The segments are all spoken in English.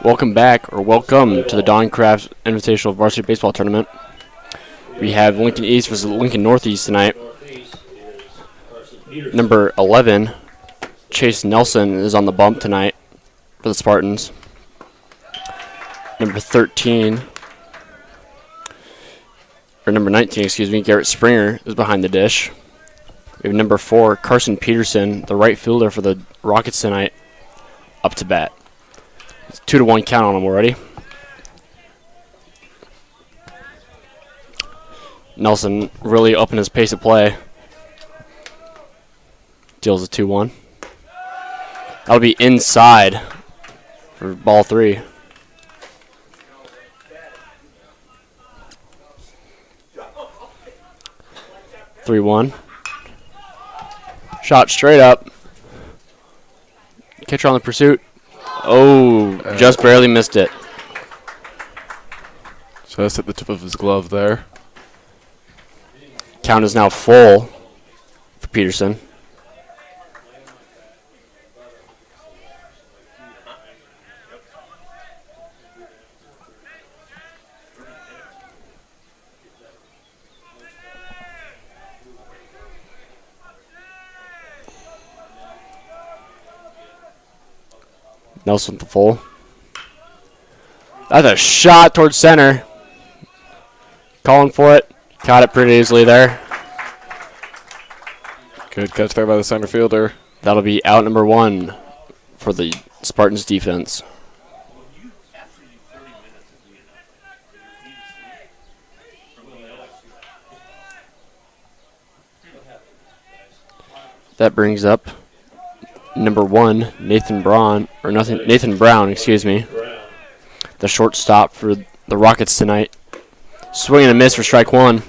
Welcome back, or welcome to the Kraft Invitational Varsity Baseball Tournament. We have Lincoln East versus Lincoln Northeast tonight. Number 11, Chase Nelson, is on the bump tonight for the Spartans. Number 13, or number 19, excuse me, Garrett Springer is behind the dish. We have number 4, Carson Peterson, the right fielder for the Rockets tonight, up to bat. It's 2-1 count on him already. Nelson really upping his pace of play. Deals a 2-1. That'll be inside for ball 3. (3-1). Shot straight up. Catcher on the pursuit. Oh, just barely missed it. Just at the tip of his glove there. Count is now full for Peterson. Nelson to full. That's a shot towards center. Calling for it. Caught it pretty easily there. Good catch there by the center fielder. That'll be out number 1 for the Spartans defense. That brings up number 1, Nathan Brown, excuse me. The shortstop for the Rockets tonight. Swing and a miss for strike 1.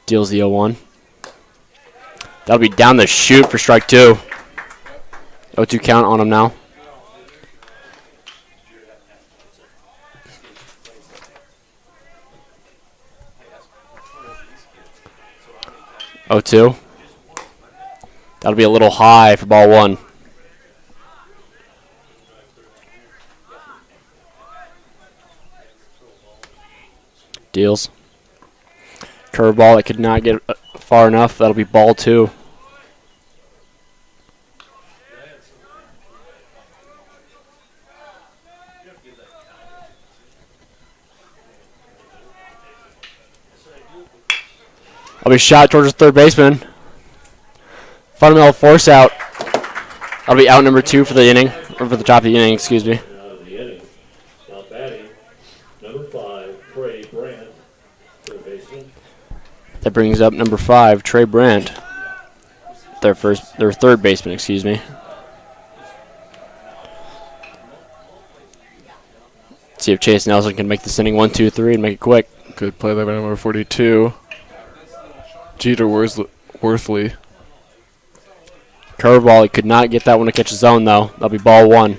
Deals the 0-1. That'll be down the chute for strike 2. 0-2 count on him now. (0-2). That'll be a little high for ball 1. Deals. Curveball that could not get far enough. That'll be ball 2. That'll be shot towards the third baseman. Fundamental force out. That'll be out number 2 for the inning, or for the top of the inning, excuse me. That brings up number 5, Trey Brandt, their third baseman, excuse me. Let's see if Chase Nelson can make this inning 1-2-3 and make it quick. Good play there by number 42, Jeter Worthley. Curveball, he could not get that one to catch his own though. That'll be ball 1.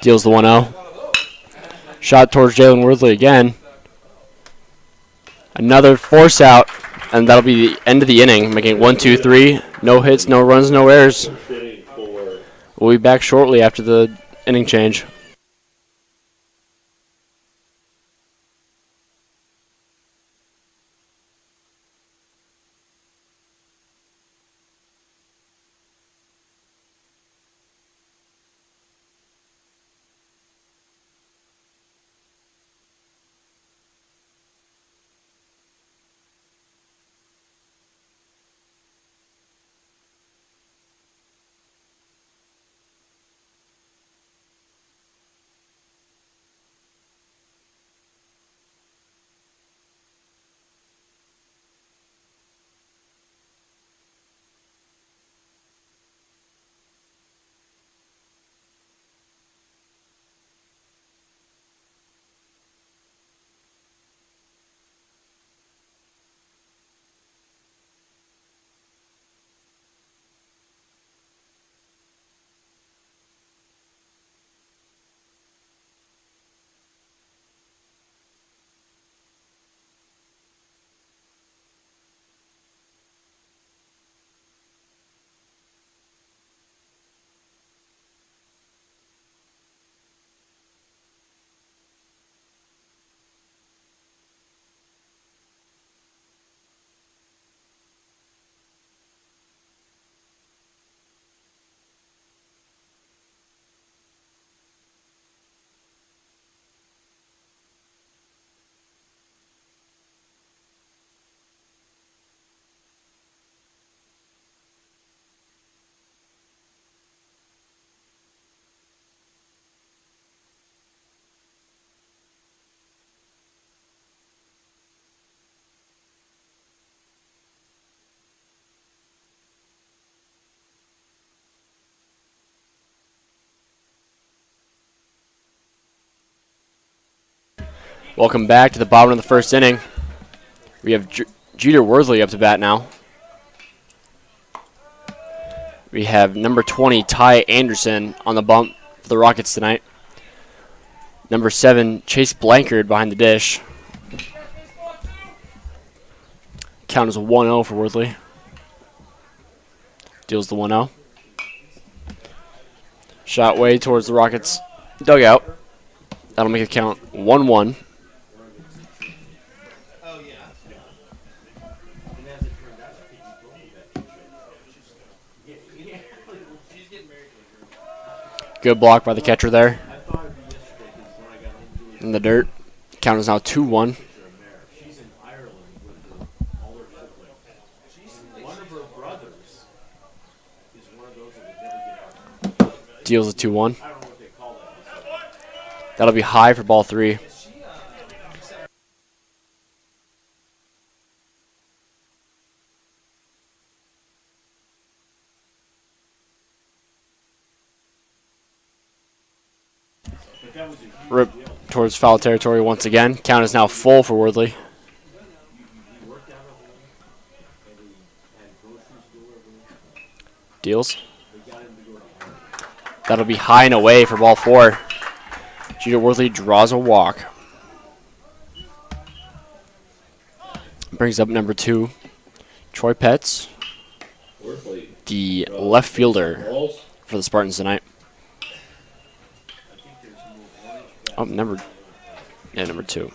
Deals the 1-0. Shot towards Jalen Worthley again. Another force out, and that'll be the end of the inning, making it 1-2-3. No hits, no runs, no errors. We'll be back shortly after the inning change. Welcome back to the bottom of the first inning. We have Jeter Worsley up to bat now. We have number 20, Ty Anderson, on the bump for the Rockets tonight. Number 7, Chase Blankard behind the dish. Count is a 1-0 for Worsley. Deals the 1-0. Shot way towards the Rockets dugout. That'll make it count 1-1. Good block by the catcher there. In the dirt. Count is now 2-1. Deals a 2-1. That'll be high for ball 3. Rip towards foul territory once again. Count is now full for Worsley. Deals. That'll be high and away for ball 4. Jeter Worsley draws a walk. Brings up number 2, Troy Petz, the left fielder for the Spartans tonight. Oh, number 2.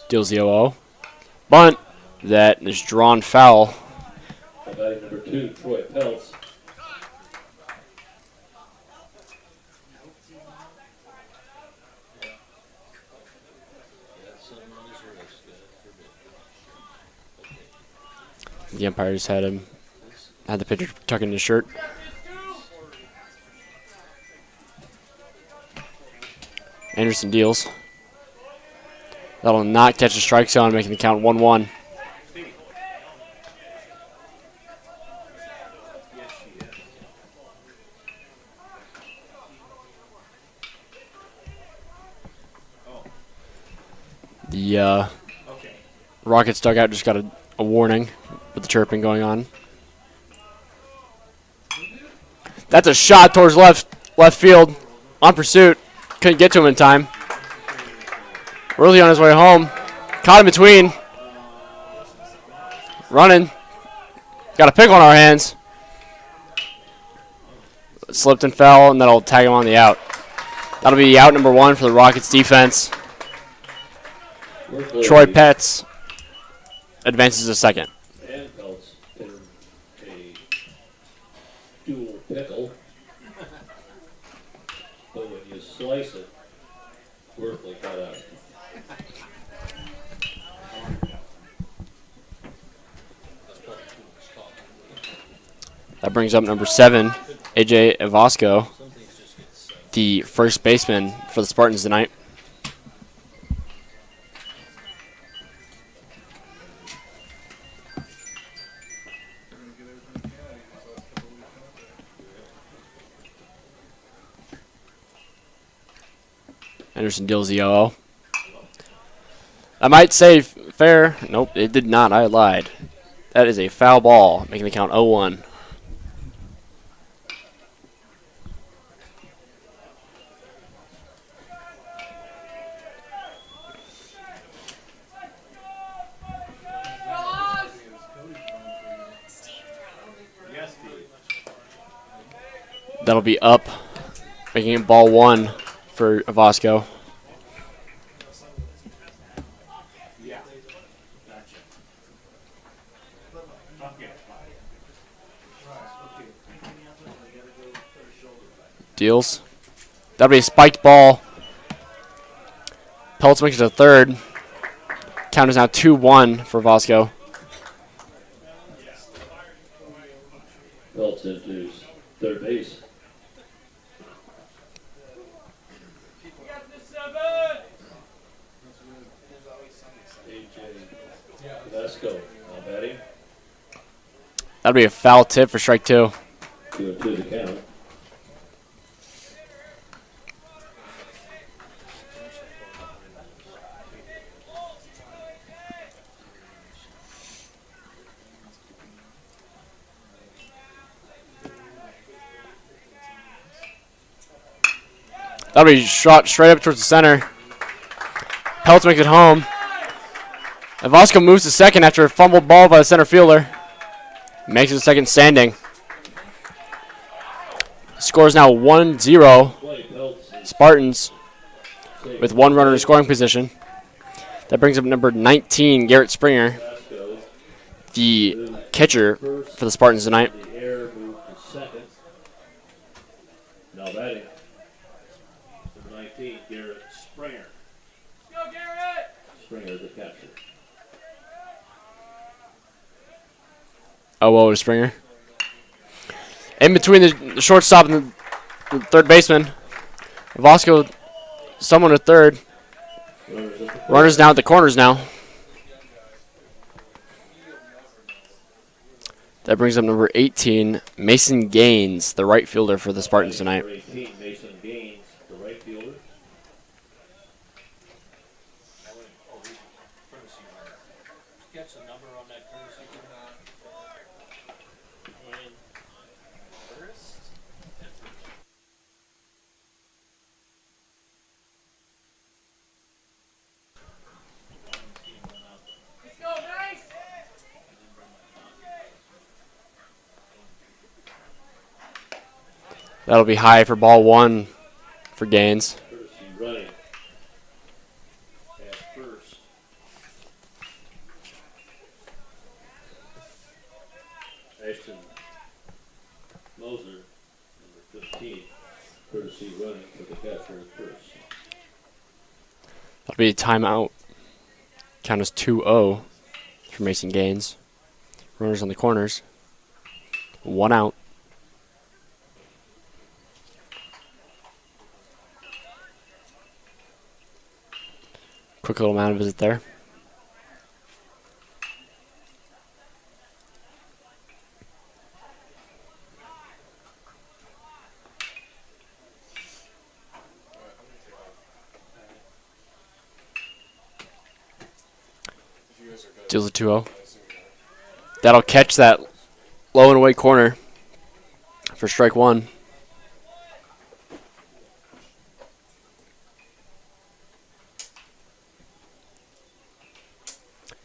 Deals the 0-0. Bunt. That is drawn foul. Batting number 2, Troy Peltz. The umpire just had the pitcher tuck in his shirt. Anderson deals. That'll not catch the strike zone, making the count 1-1. The Rockets dugout just got a warning with the chirping going on. That's a shot towards left field. On pursuit. Couldn't get to him in time. Worsley on his way home. Caught in between. Running. Got a pickle on our hands. Slipped and fell, and that'll tag him on the out. That'll be out number 1 for the Rockets defense. Troy Petz advances to second. And Peltz in a dual pickle. But when you slice it, Worsley got out. That brings up number 7, AJ Evasco, the first baseman for the Spartans tonight. Anderson deals the 0-0. I might say fair. Nope, it did not. I lied. That is a foul ball, making the count 0-1. That'll be up, making it ball 1 for Evasco. Deals. That'll be a spiked ball. Peltz makes it a third. Count is now 2-1 for Evasco. Peltz into third base. AJ Vasco now batting. That'll be a foul tip for strike 2. 2-2 to count. That'll be shot straight up towards the center. Peltz makes it home. And Vasco moves to second after a fumbled ball by the center fielder. Makes it second standing. Score is now 1-0. Spartans with 1 runner in scoring position. That brings up number 19, Garrett Springer, the catcher for the Spartans tonight. The air moved to second. Now batting. Number 19, Garrett Springer. Go, Garrett! Springer the catcher. 0-0 to Springer. In between the shortstop and the third baseman, Vasco, someone at third. Runners down at the corners now. That brings up number 18, Mason Gaines, the right fielder for the Spartans tonight. Number 18, Mason Gaines, the right fielder. Get the number on that courtesy That'll be high for ball 1 for Gaines. courtesy running at first. Ashton Moser, number 15, courtesy running for the catcher at first. That'll be a timeout. Count is 2-0 for Mason Gaines. Runners on the corners. 1 out. Quick little mound visit there. Deals a 2-0. That'll catch that low and away corner for strike 1.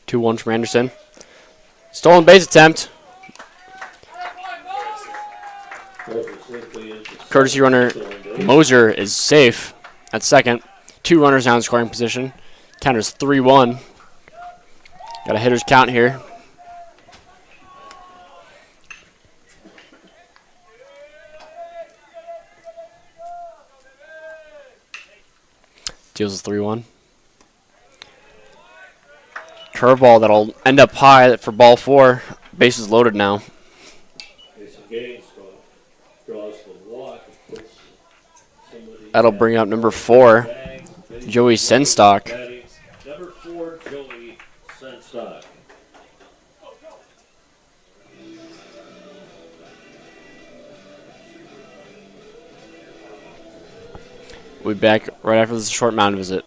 Two-one from Anderson. Stolen base attempt. Courtesy runner Moser is safe at second. 2 runners now in scoring position. Count is 3-1. Got a hitter's count here. Deals is 3-1. Curveball that'll end up high for ball 4. Bases loaded now. Mason Gaines draws the walk. That'll bring up number 4, Joey Senstock. Number 4, Joey Senstock. We'll be back right after this short mound visit.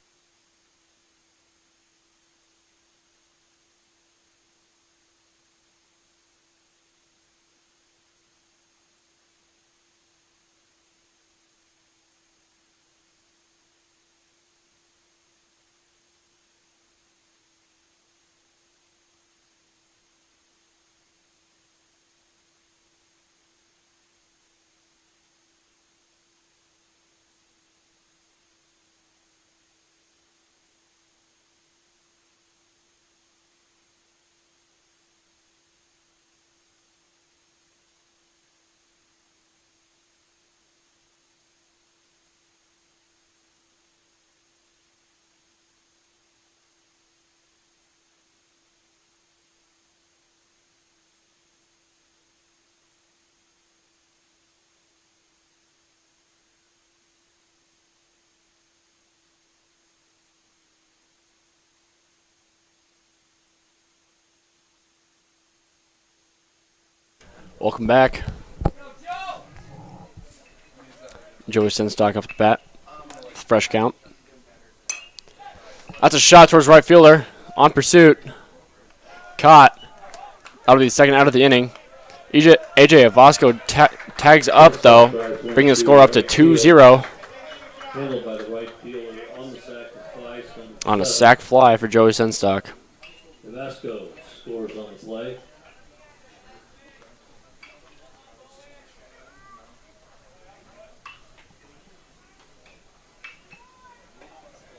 Welcome back. Joey Senstock up at the bat. Fresh count. That's a shot towards right fielder. On pursuit. Caught. That'll be the second out of the inning. AJ Avosco tags up, though, bringing the score up to 2-0 Handled by the right fielder on the sac fly. on a sac fly for Joey Senstock. Vasco scores on the play.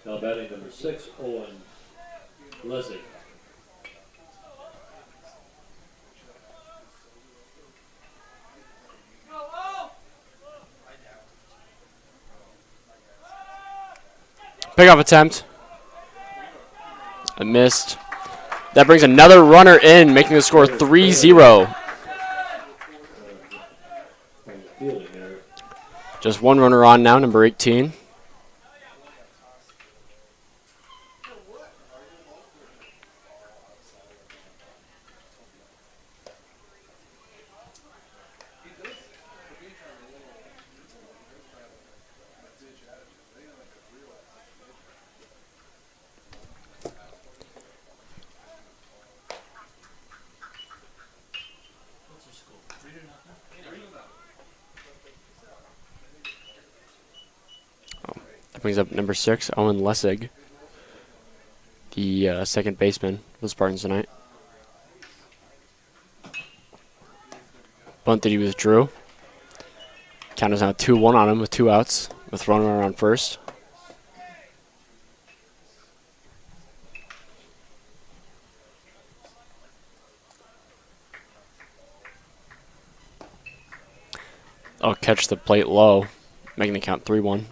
Now batting number 6, Owen Lessig. Pickoff attempt. I missed. That brings another runner in, making the score 3-0. Just one runner on now, number 18. Brings up number 6, Owen Lessig, the second baseman for the Spartans tonight. Bunt that he withdrew. Count is now 2-1 on him with 2 outs, with runner on first. I'll catch the plate low, making the count 3-1.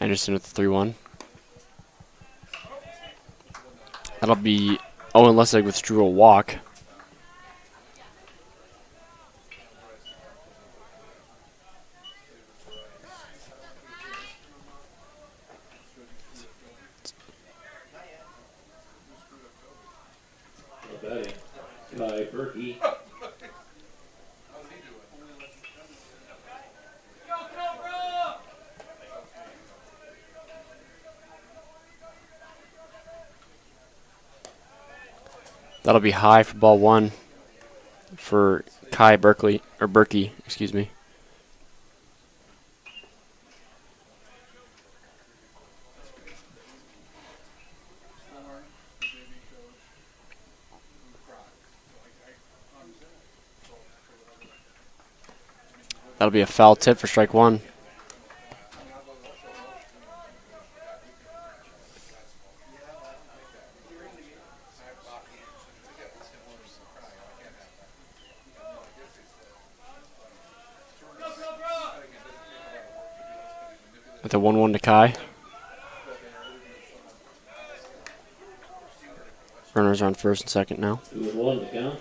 Anderson with the 3-1. That'll be Owen Lessig withdrew a walk. Batting by Berkey. That'll be high for ball 1 for Berkey, excuse me. That'll be a foul tip for strike 1. With a 1-1 to Kai. Runners are on first and second now. 2-1 to count.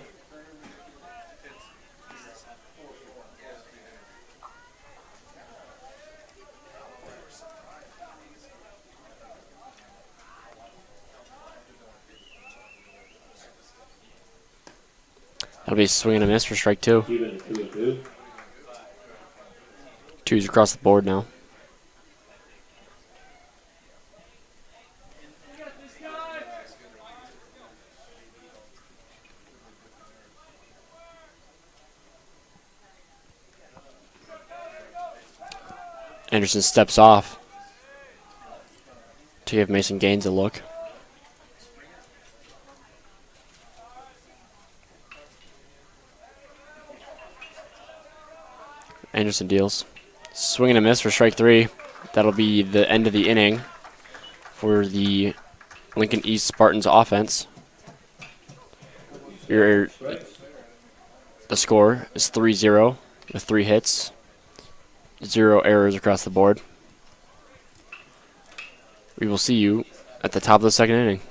That'll be a swing and a miss for strike 2. Even 2-2. 2's across the board now. Anderson steps off to give Mason Gaines a look. Anderson deals. Swing and a miss for strike 3. That'll be the end of the inning for the Lincoln East Spartans offense. The score is 3-0 with 3 hits. 0 errors across the board. We will see you at the top of the second inning.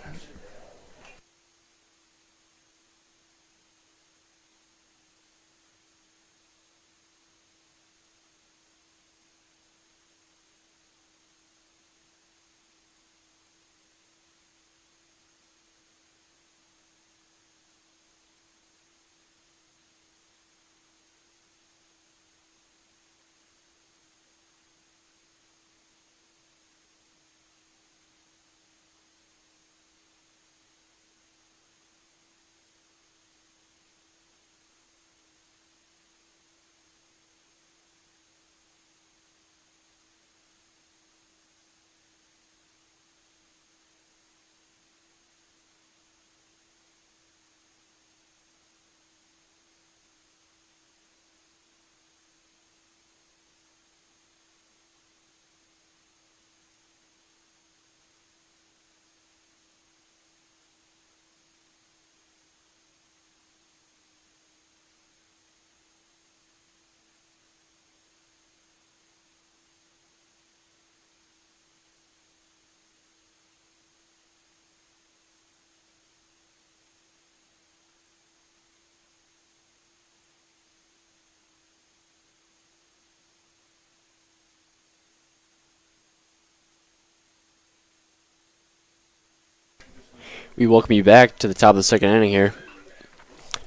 We welcome you back to the top of the second inning here.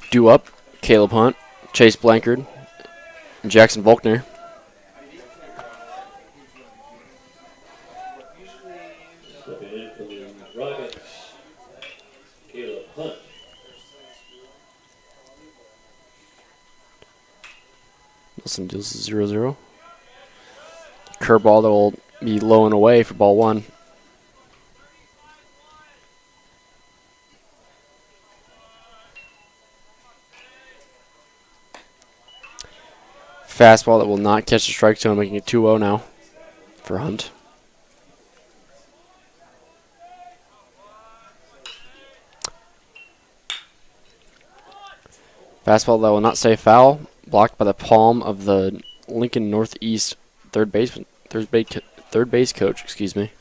Due up, Caleb Hunt, Chase Blankard, and Jackson Volkner. Stepping in for the Rockets, Caleb Hunt. Nelson deals 0-0. Curveball that will be low and away for ball one. Fastball that will not catch the strike zone, making it 2-0 now for Hunt. Fastball that will not stay foul, blocked by the palm of the Lincoln Northeast third base coach. Excuse me.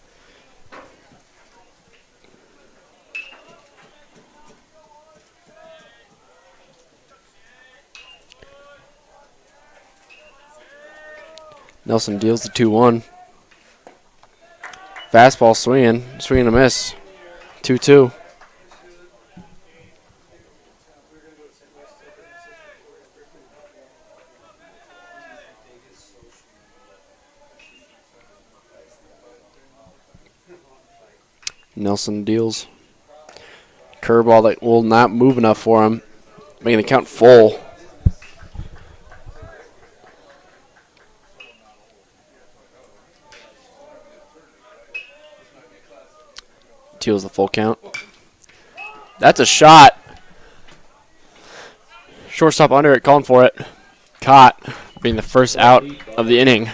Nelson deals the 2-1. Fastball swing and a miss. 2-2. Nelson deals. Curveball that will not move enough for him, making the count full. Deals the full count. That's a shot. Shortstop under it, calling for it. Caught, being the first out of the inning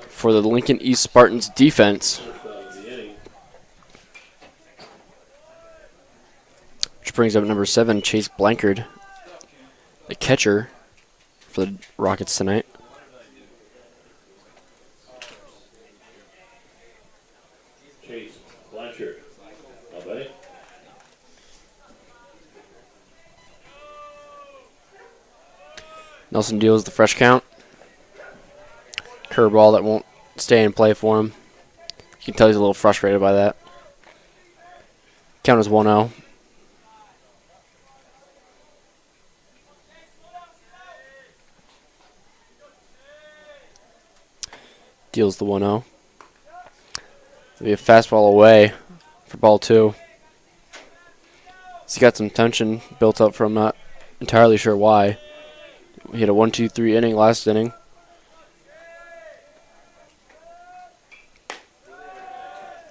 for the Lincoln East Spartans defense. Which brings up number 7, Chase Blankard, the catcher for the Rockets tonight. Chase Blanchard. Buddy. Nelson deals the fresh count. Curveball that won't stay in play for him. You can tell he's a little frustrated by that. Count is 1-0. Deals the 1-0. There'll be a fastball away for ball 2. He's got some tension built up from not entirely sure why. He had a 1-2-3 inning last inning.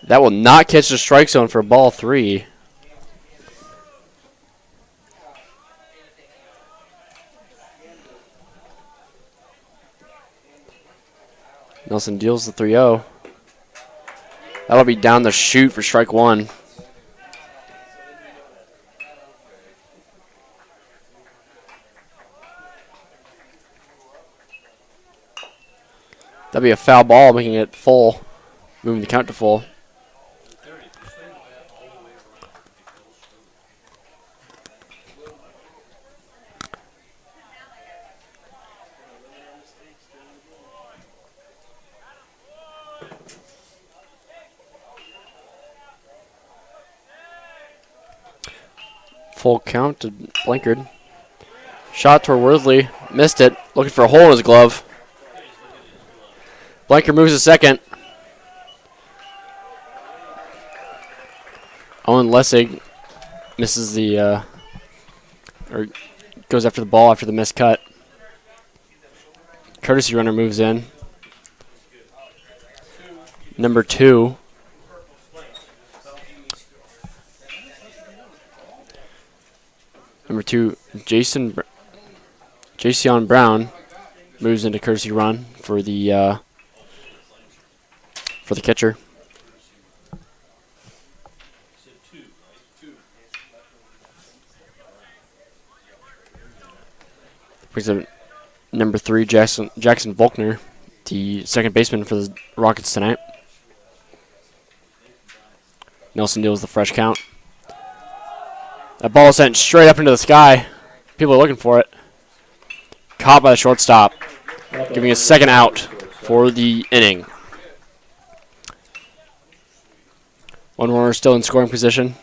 That will not catch the strike zone for ball 3. Nelson deals the 3-0. That'll be down the chute for strike 1. That'll be a foul ball, making it full, moving the count to full. Full count to Blankard. Shot toward Worthley. Missed it. Looking for a hole in his glove. Blankard moves to second. Owen Lessig misses the, or goes after the ball after the missed cut. Courtesy runner moves in. Number 2. Number 2, Jason Brown moves into courtesy run for the catcher. Brings up number 3, Jackson Volkner, the second baseman for the Rockets tonight. Nelson deals the fresh count. That ball is sent straight up into the sky. People are looking for it. Caught by the shortstop, giving a second out for the inning. One runner still in scoring position.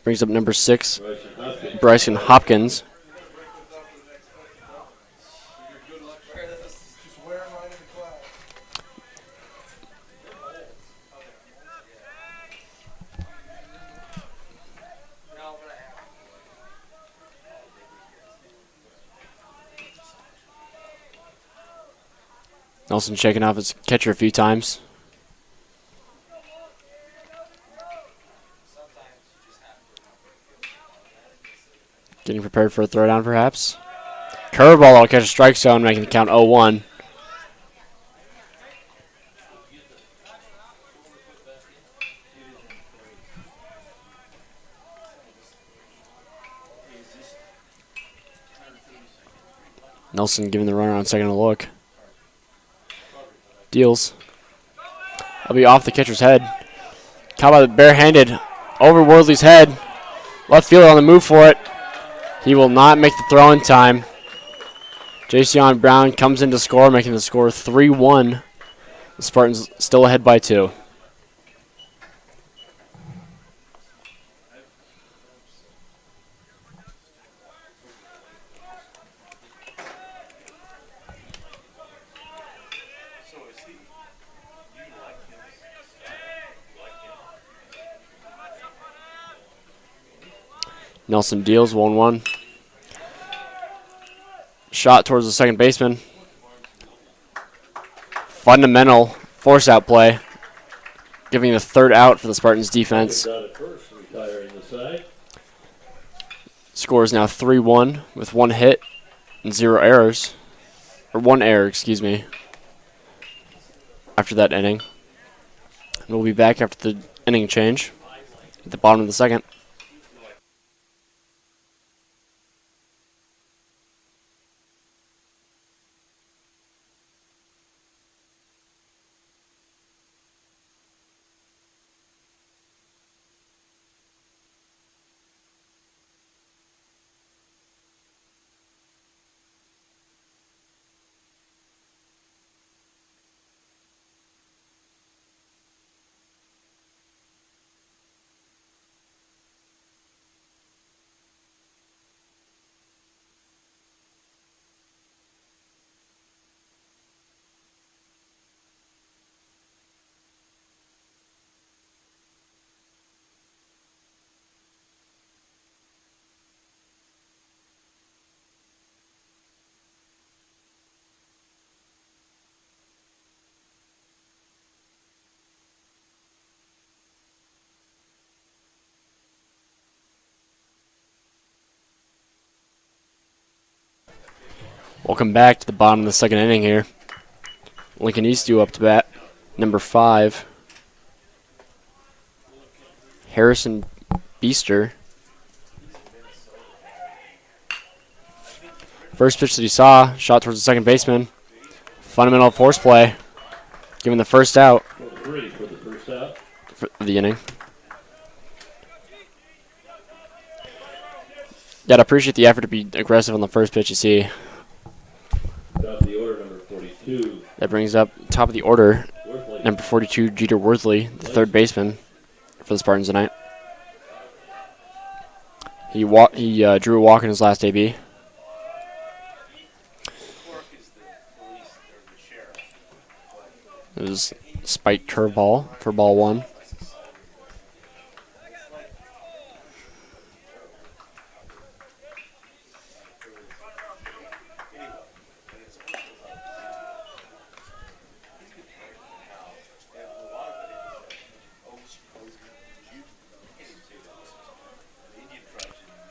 Brings up number 6, Bryson Hopkins. Bryson Hopkins. Nelson shaking off his catcher a few times. Getting prepared for a throwdown, perhaps. Curveball, I'll catch a strike zone, making the count 0-1. Nelson giving the runner on second a look. Deals. I'll be off the catcher's head. Caught by the barehanded over Worsley's head. Left fielder on the move for it. He will not make the throw in time. Jason Brown comes in to score, making the score 3-1. The Spartans still ahead by 2. Nelson deals 1-1. Shot towards the second baseman. Fundamental force out play, giving the third out for the Spartans defense. Down at first, retiring the side. Score is now 3-1 with 1 hit and 0 errors. Or 1 error, excuse me, after that inning. And we'll be back after the inning change at the bottom of the second. Welcome back to the bottom of the second inning here. Lincoln East due up to bat. Number 5, Harrison Beester. First pitch that he saw, shot towards the second baseman. Fundamental force play, giving the first out 3 for the first out. for the inning. Gotta appreciate the effort to be aggressive on the first pitch you see. Top of the order, number 42. That brings up top of the order, Worthley. number 42, Jeter Worthley, the third baseman for the Spartans tonight. He drew a walk in his last AB. It was spiked curveball for ball 1.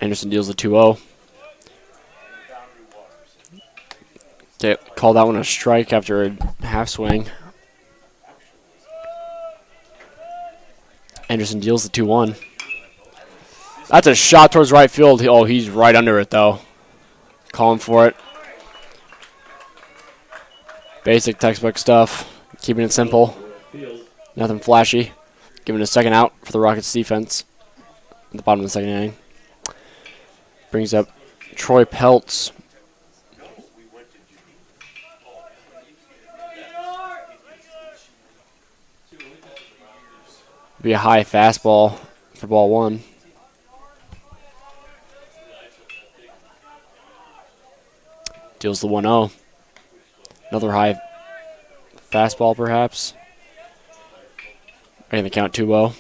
Anderson deals the 2-0. Okay, called that one a strike after a half swing. Anderson deals the 2-1. That's a shot towards right field. Oh, he's right under it, though. Calling for it. Basic textbook stuff. Keeping it simple. Nothing flashy. Giving a second out for the Rockets defense at the bottom of the second inning. Brings up Troy Peltz. Be a high fastball for ball 1. Deals the 1-0. Another high fastball, perhaps. Making the count 2-0.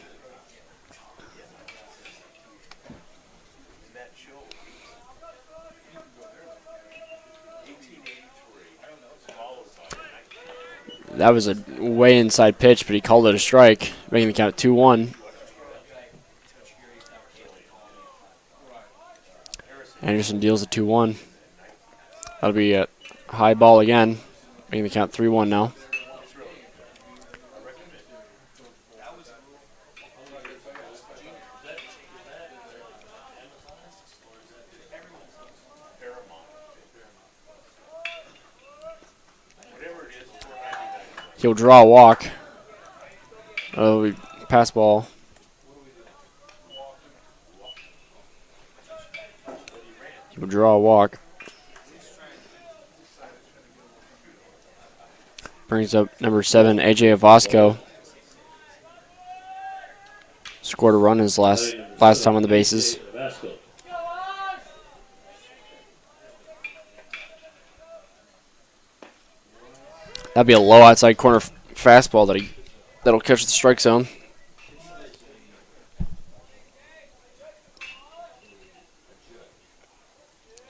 That was a way inside pitch, but he called it a strike, making the count 2-1. Anderson deals a 2-1. That'll be a high ball again, making the count 3-1 now. He'll draw a walk. Oh, pass ball. He will draw a walk. Brings up number 7, AJ Avosco. Scored a run his last time on the bases. That'd be a low outside corner fastball that'll catch the strike zone.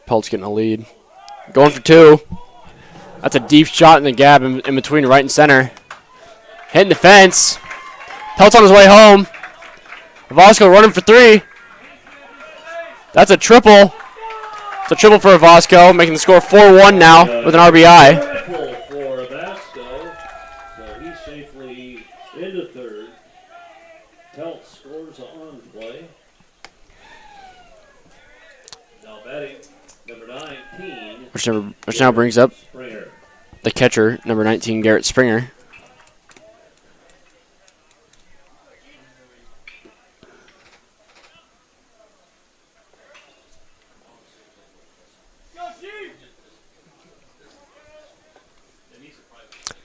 Pelt's getting a lead. Going for 2. That's a deep shot in the gap in between right and center. Hitting the fence. Pelt's on his way home. Avosco running for 3. That's a triple. It's a triple for Avosco, making the score 4-1 now with an RBI. Into third. Pelt scores on play. Now batting, number 19. Which now brings up Springer. the catcher, number 19, Garrett Springer.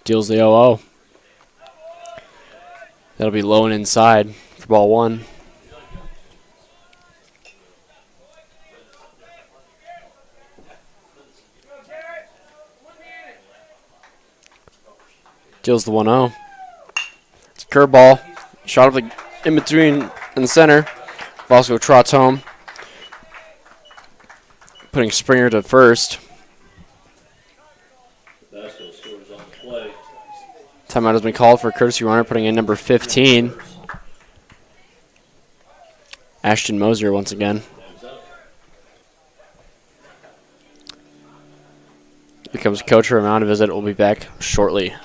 Deals the 0-0. That'll be low and inside for ball 1. Deals the 1-0. It's a curveball. Shot up in between in the center. Bosco trots home. Putting Springer to first. Timeout has been called for a courtesy runner, putting in number 15. Ashton Moser once again. Here comes coach for a mound visit. We'll be back shortly.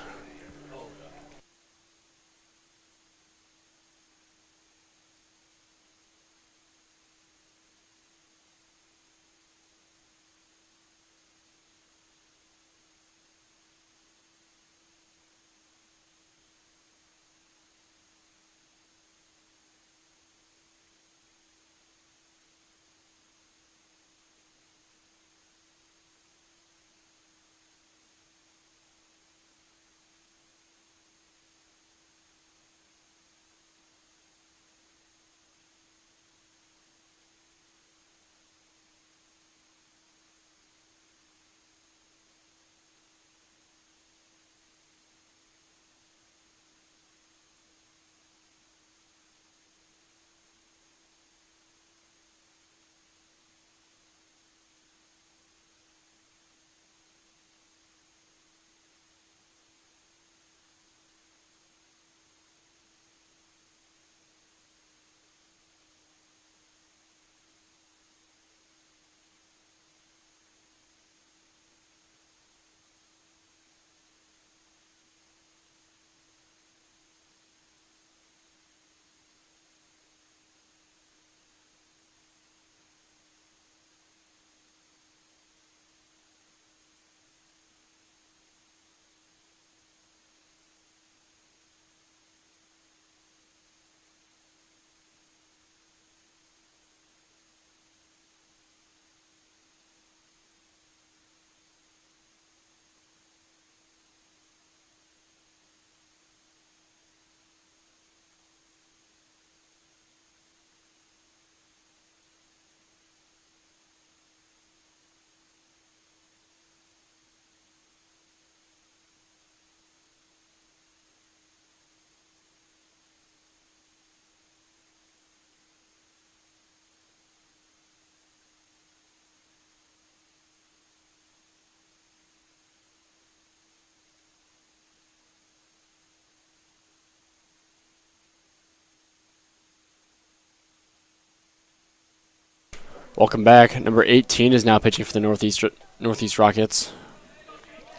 Welcome back. Number 18 is now pitching for the Northeast Rockets.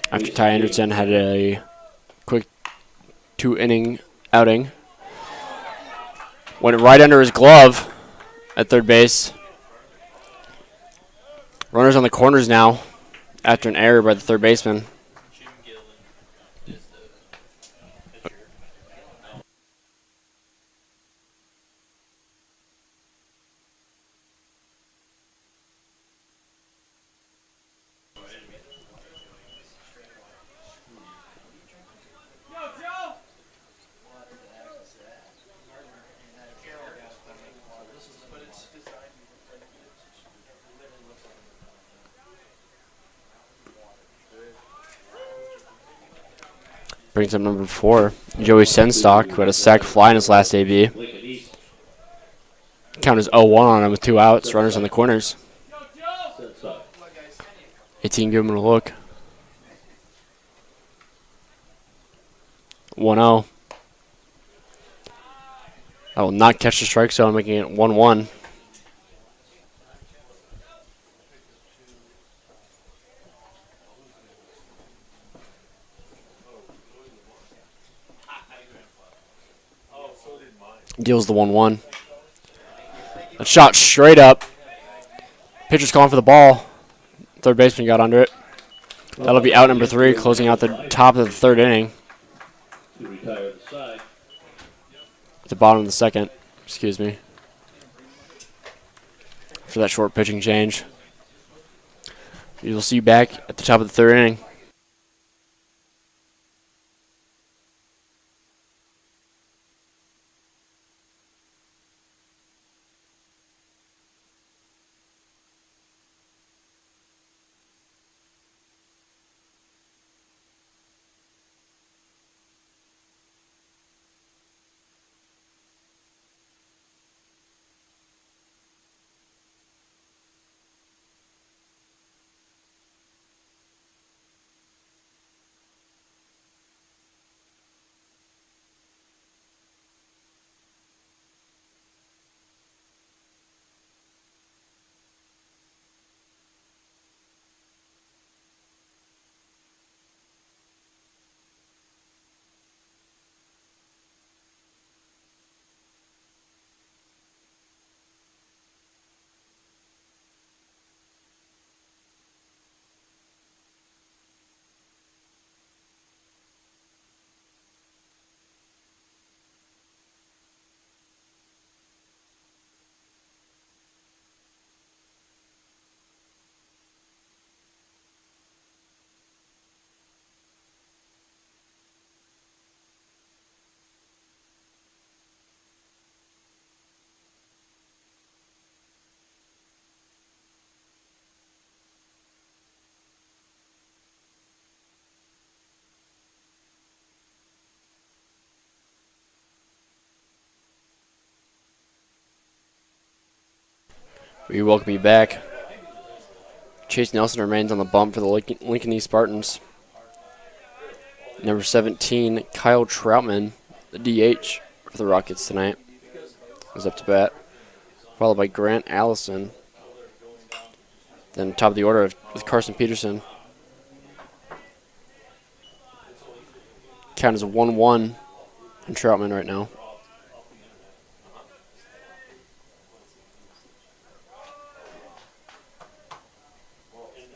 After Ty Anderson had a quick 2-inning outing. Went right under his glove at third base. Runners on the corners now after an error by the third baseman. Brings up number 4, Joey Senstock, who had a sac fly in his last AB. Count is 0-1 on him with 2 outs. Runners on the corners. 18 give him a look. 1-0. I will not catch the strike zone, making it 1-1. Deals the 1-1. A shot straight up. Pitcher's calling for the ball. Third baseman got under it. That'll be out number 3, closing out the top of the third inning. At the bottom of the second, excuse me. For that short pitching change. You'll see you back at the top of the third inning. We welcome you back. Chase Nelson remains on the bump for the Lincoln East Spartans. Number 17, Kyle Troutman, the DH for the Rockets tonight, is up to bat, followed by Grant Allison. Then top of the order with Carson Peterson. Count is 1-1 on Troutman right now.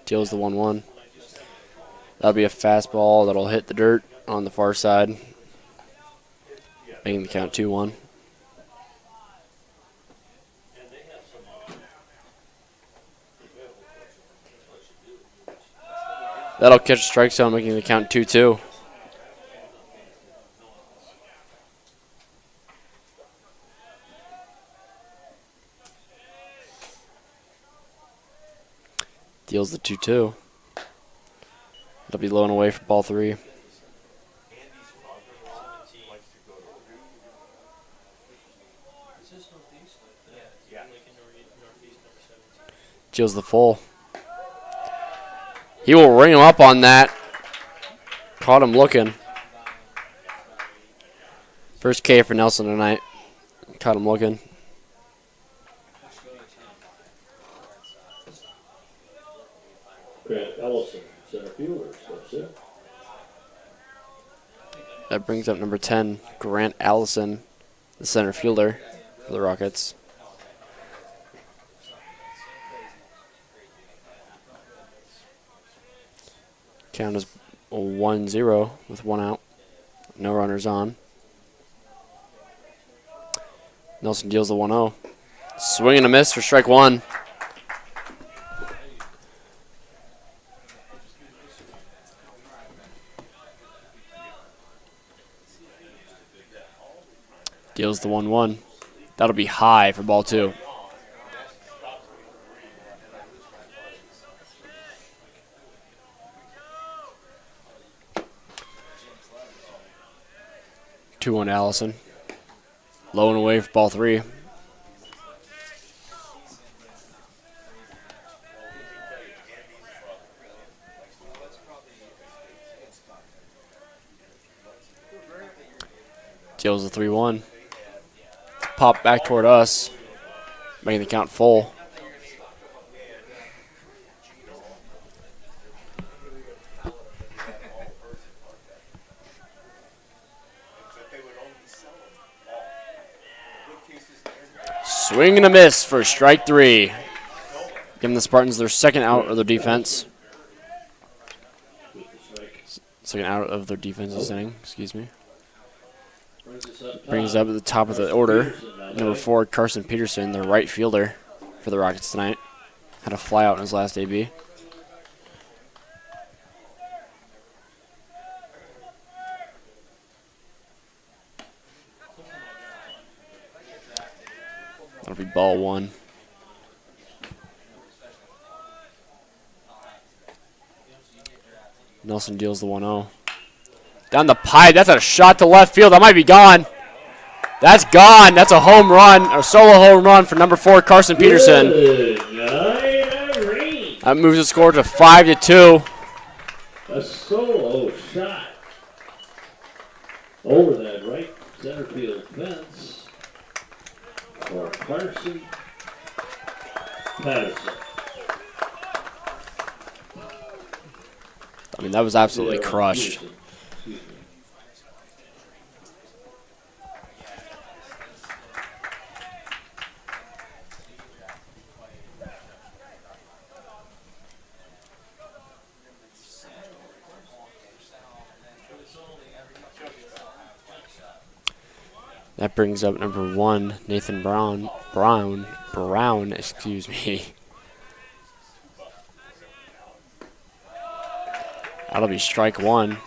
Deals the 1-1. That'll be a fastball that'll hit the dirt on the far side, making the count 2-1. That'll catch a strike zone, making the count 2-2. Deals the 2-2. It'll be low and away for ball 3. Deals the full. He will ring him up on that. Caught him looking. First K for Nelson tonight. Caught him looking. Grant Ellison, center fielder, steps in. That brings up number 10, Grant Allison, the center fielder for the Rockets. Count is 1-0 with 1 out. No runners on. Nelson deals the 1-0. Swing and a miss for strike 1. Deals the 1-1. That'll be high for ball 2. Two on Allison. Low and away for ball 3. Deals the 3-1. Pop back toward us, making the count full. Swing and a miss for strike 3. Giving the Spartans their second out of their defense. Second out of their defense this inning, excuse me. Brings us up at the top of the order. Number 4, Carson Peterson, the right fielder for the Rockets tonight. Had a flyout in his last AB. That'll be ball 1. Nelson deals the 1-0. Down the pipe. That's a shot to left field. That might be gone. That's gone. That's a home run, a solo home run for number 4, Carson Peterson. That moves the score to 5-2. A solo shot over that right center field fence for Carson Patterson. I mean, that was absolutely crushed. That brings up number 1, Nathan Brown, excuse me. That'll be strike 1.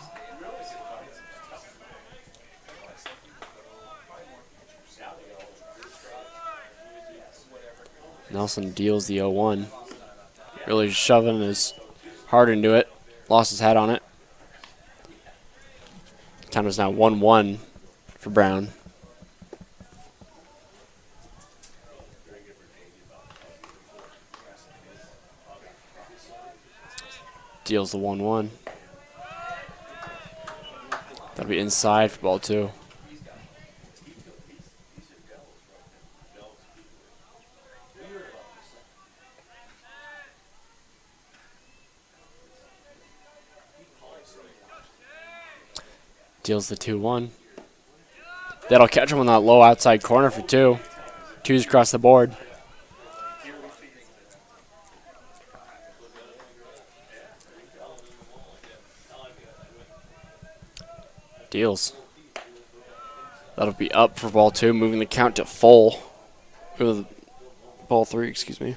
Nelson deals the 0-1. Really shoving his heart into it. Lost his hat on it. Count is now 1-1 for Brown. Deals the 1-1. That'll be inside for ball 2. Deals the 2-1. That'll catch him on that low outside corner for 2. 2's across the board. Deals. That'll be up for ball 2, moving the count to full. Ball 3, excuse me.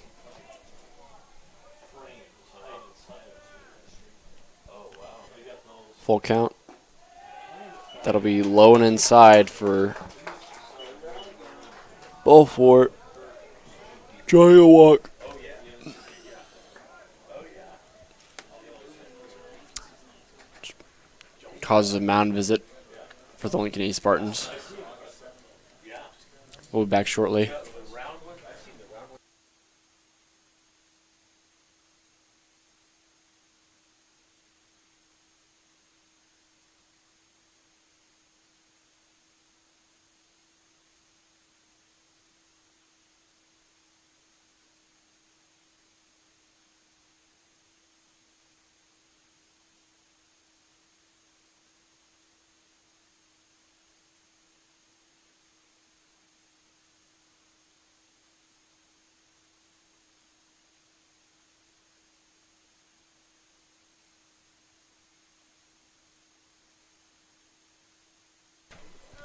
Full count. That'll be low and inside for ball 4. Giant walk. Causes a mound visit for the Lincoln East Spartans. We'll be back shortly.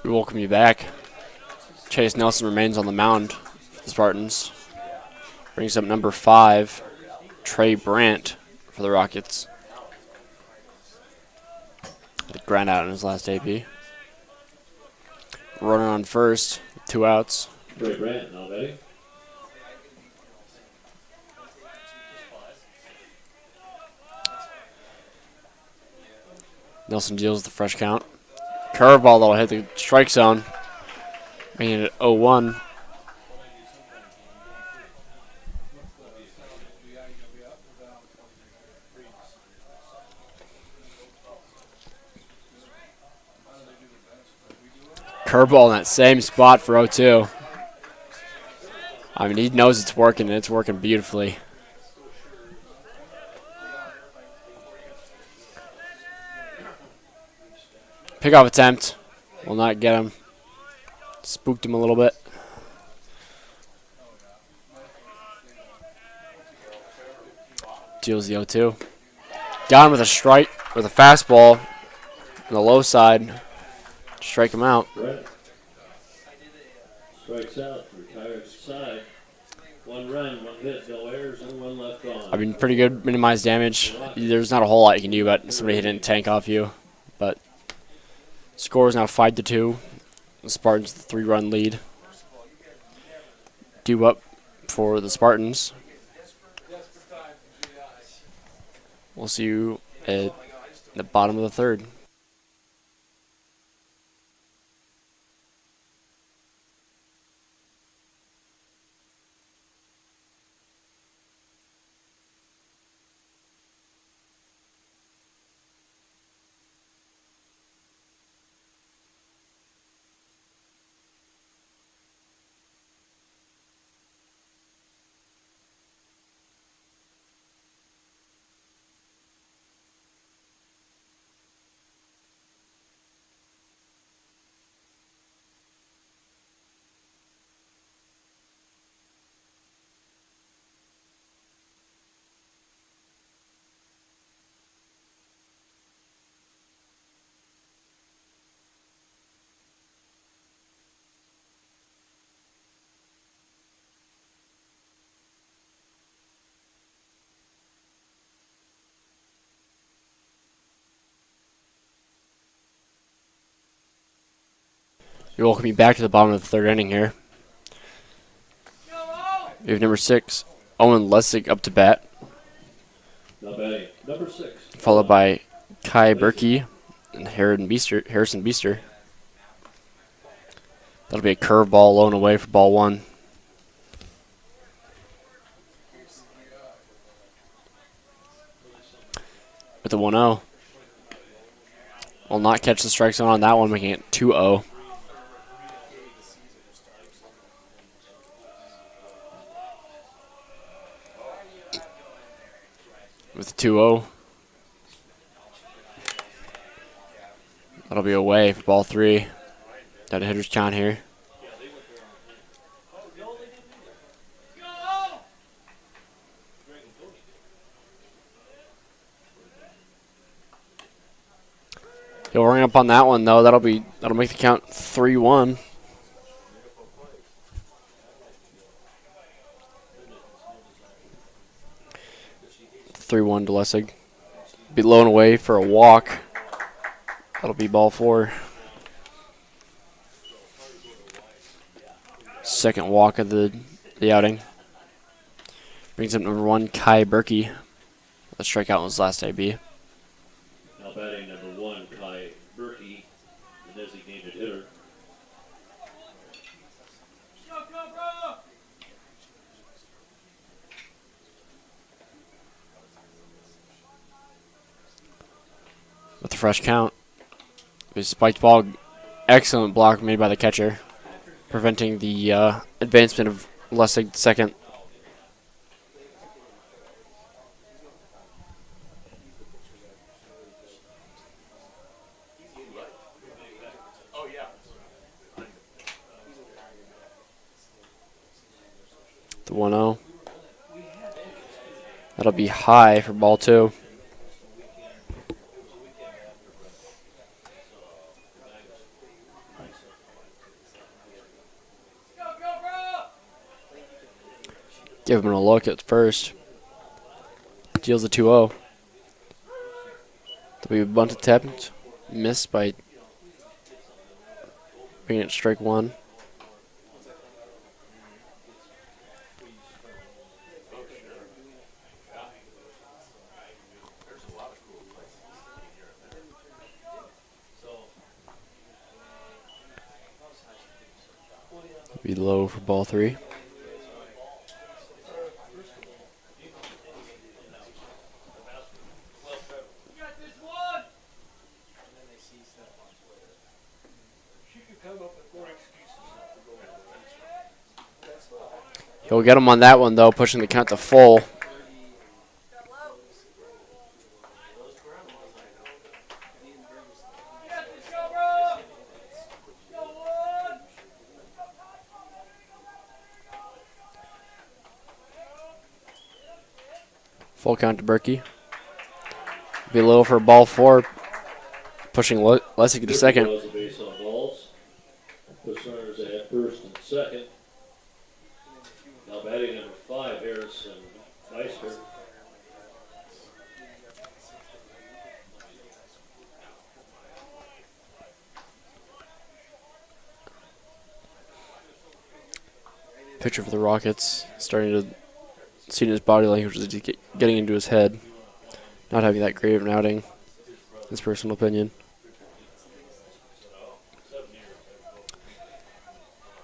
We welcome you back. Chase Nelson remains on the mound for the Spartans. Brings up number 5, Trey Brandt for the Rockets. The ground out in his last AP. Runner on first, 2 outs. Trey Brandt, now batting. Nelson deals the fresh count. Curveball that'll hit the strike zone. Making it 0-1. Curveball in that same spot for 0-2. I mean, he knows it's working, and it's working beautifully. Pickoff attempt. Will not get him. Spooked him a little bit. Deals the 0-2. Got him with a strike, with a fastball on the low side. Strike him out. Brett strikes out, retires side. 1 run, 1 hit, no errors, and 1 left on. I mean, pretty good minimized damage. There's not a whole lot you can do about somebody hitting a tank off you. But score is now 5-2. The Spartans the 3-run lead. Due up for the Spartans. We'll see you at the bottom of the 3rd. You're welcome back to the bottom of the 3rd inning here. We have number 6, Owen Lessig up to bat. Now batting, number 6. Followed by Kai Berkey and Harrison Beaster. That'll be a curveball low and away for ball 1. With the 1-0. Will not catch the strike zone on that one, making it 2-0. With 2-0. That'll be away for ball 3. Got a hitter's count here. He'll ring up on that one though. That'll make the count 3-1. To Lessig. Be low and away for a walk. That'll be ball 4. Second walk of the outing. Brings up number 1, Kai Berkey. Let's strike out in his last AB. Now batting number 1, Kai Berkey, the designated hitter. With the fresh count. A spiked ball. Excellent block made by the catcher, preventing the advancement of Lessig second. The 1-0. That'll be high for ball 2. Give him a look at first. Deals a 2-0. There'll be a bunt attempt. Missed by bringing it strike one. Be low for ball three. He'll get him on that one, though, pushing the count to full. Full count to Berkey. Be low for ball four, pushing Lessig to second. Base on balls. Push runners at first and second. Now batting number 5, Harrison Meister. Pitcher for the Rockets, starting to see his body language is getting into his head. Not having that great of an outing, his personal opinion.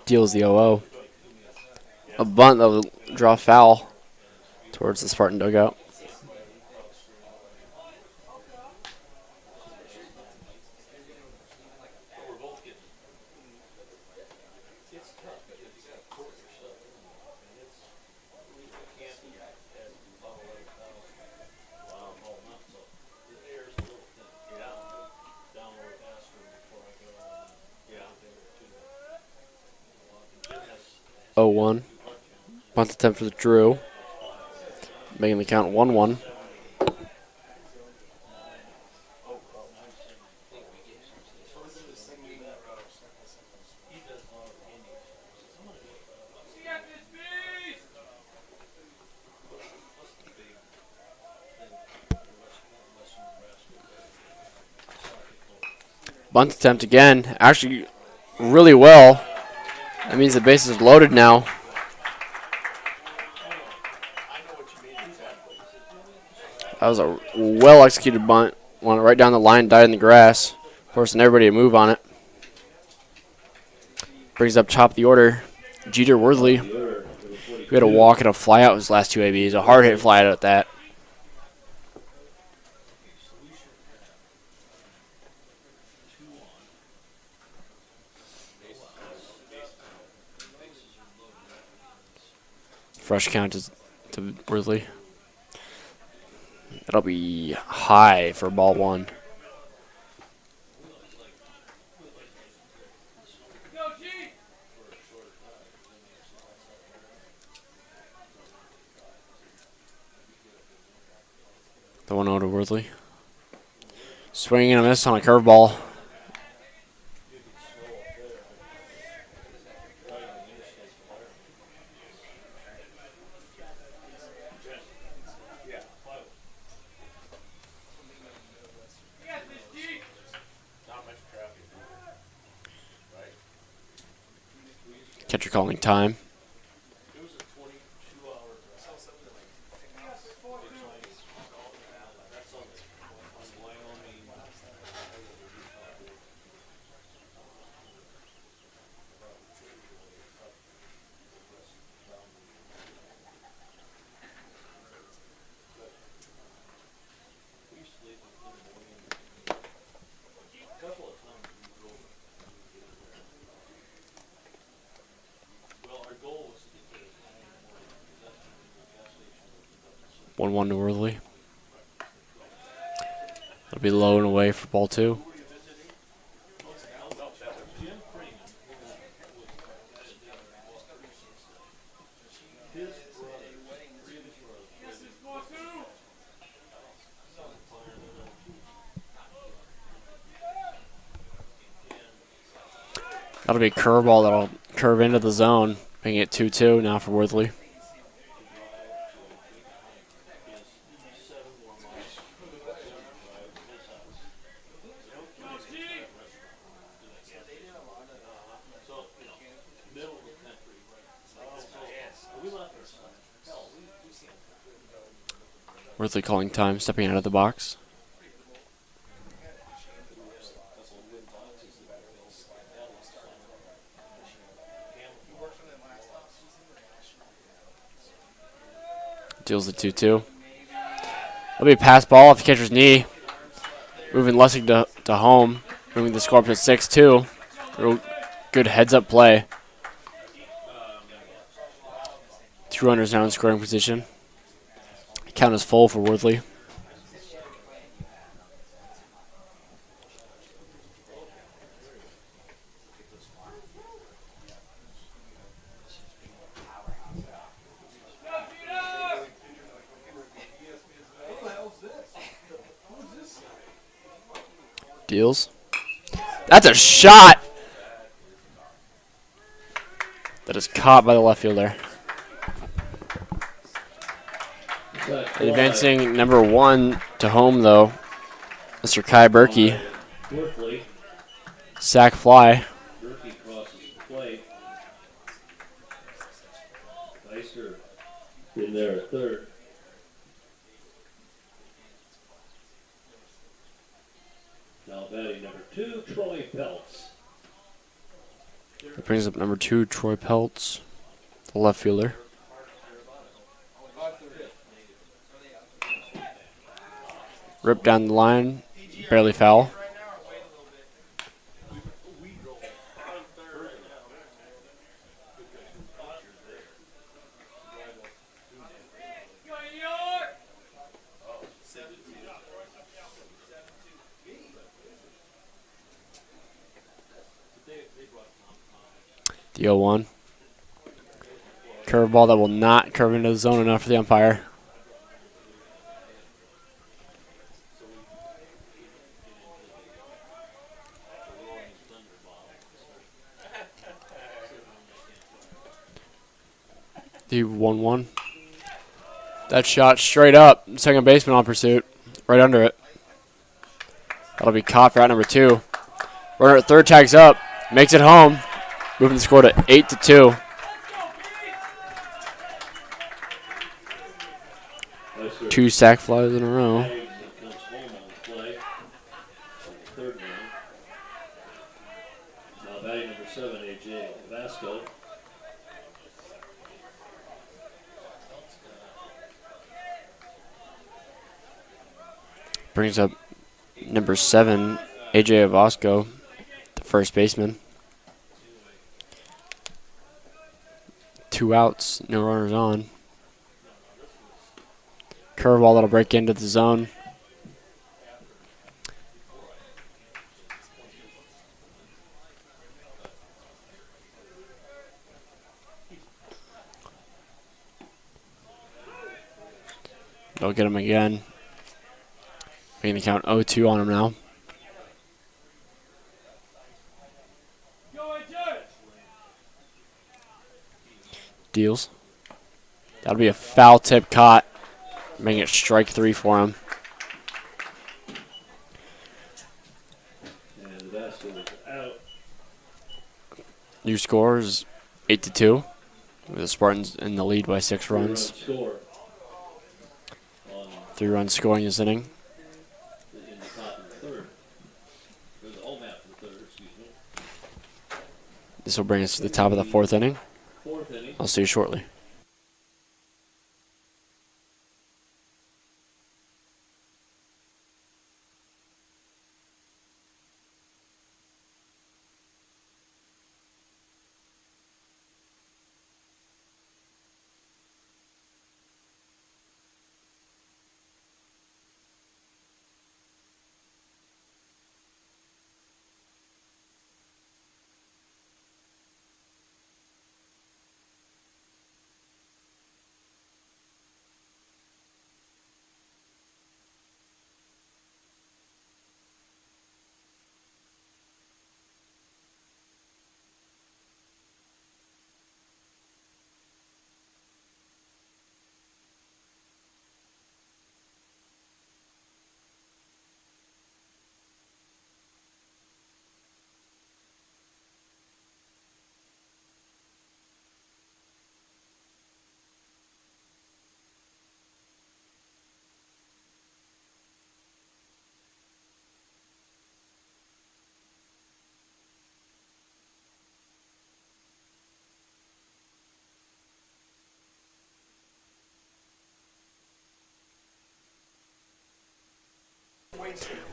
Deals the 0-0. A bunt that will draw foul towards the Spartan dugout. Oh, 1. Bunt attempt for the Drew. Making the count 1-1. Bunt attempt again. Actually, really well. That means the bases are loaded now. That was a well-executed bunt. Went right down the line, died in the grass, forcing everybody to move on it. Brings up top of the order, Jeter Worthley. We had a walk and a fly out his last two ABs. A hard hit fly out at that. Fresh count to Worthley. That'll be high for ball one. The 1-0 to Worthley. Swinging and a miss on a curveball. Catcher calling time. One to Worthley. It'll be low and away for ball two. That'll be a curveball that'll curve into the zone, making it 2-2 now for Worthley. Worthley calling time, stepping out of the box. Deals the 2-2. That'll be a pass ball off the catcher's knee. Moving Lessig to home. Moving the score up to 6-2. Real good heads-up play. 2 runners now in scoring position. Count is full for Worthley. Deals. That's a shot! That is caught by the left fielder. Advancing number 1 to home, though, Mr. Kai Berkey. Worthley. Sack fly. Berkey crosses the plate. Meister in there at third. Now batting number 2, Troy Peltz. That brings up number 2, Troy Peltz, the left fielder. Ripped down the line, barely foul. The 0-1. Curveball that will not curve into the zone enough for the umpire. The 1-1. That shot straight up. Second baseman on pursuit. Right under it. That'll be caught for out number 2. Runner at third tags up. Makes it home. Moving the score to 8-2. Meister 2 sack flies in a row. tags and comes home on the play. Third man. Now batting number 7, AJ Vasco. Brings up number 7, AJ Avosco, the first baseman. 2 outs, no runners on. Curveball that'll break into the zone. They'll get him again. Making the count 0-2 on him now. Deals. That'll be a foul tip caught, making it strike 3 for him. And Vasco is out. New score is 8-2. With the Spartans in the lead by 6 Run runs. score on 3 runs scoring this inning. in the top of the third. Or the home half of the third, excuse me. This will bring us to the top of the 4th inning. Fourth inning. I'll see you shortly.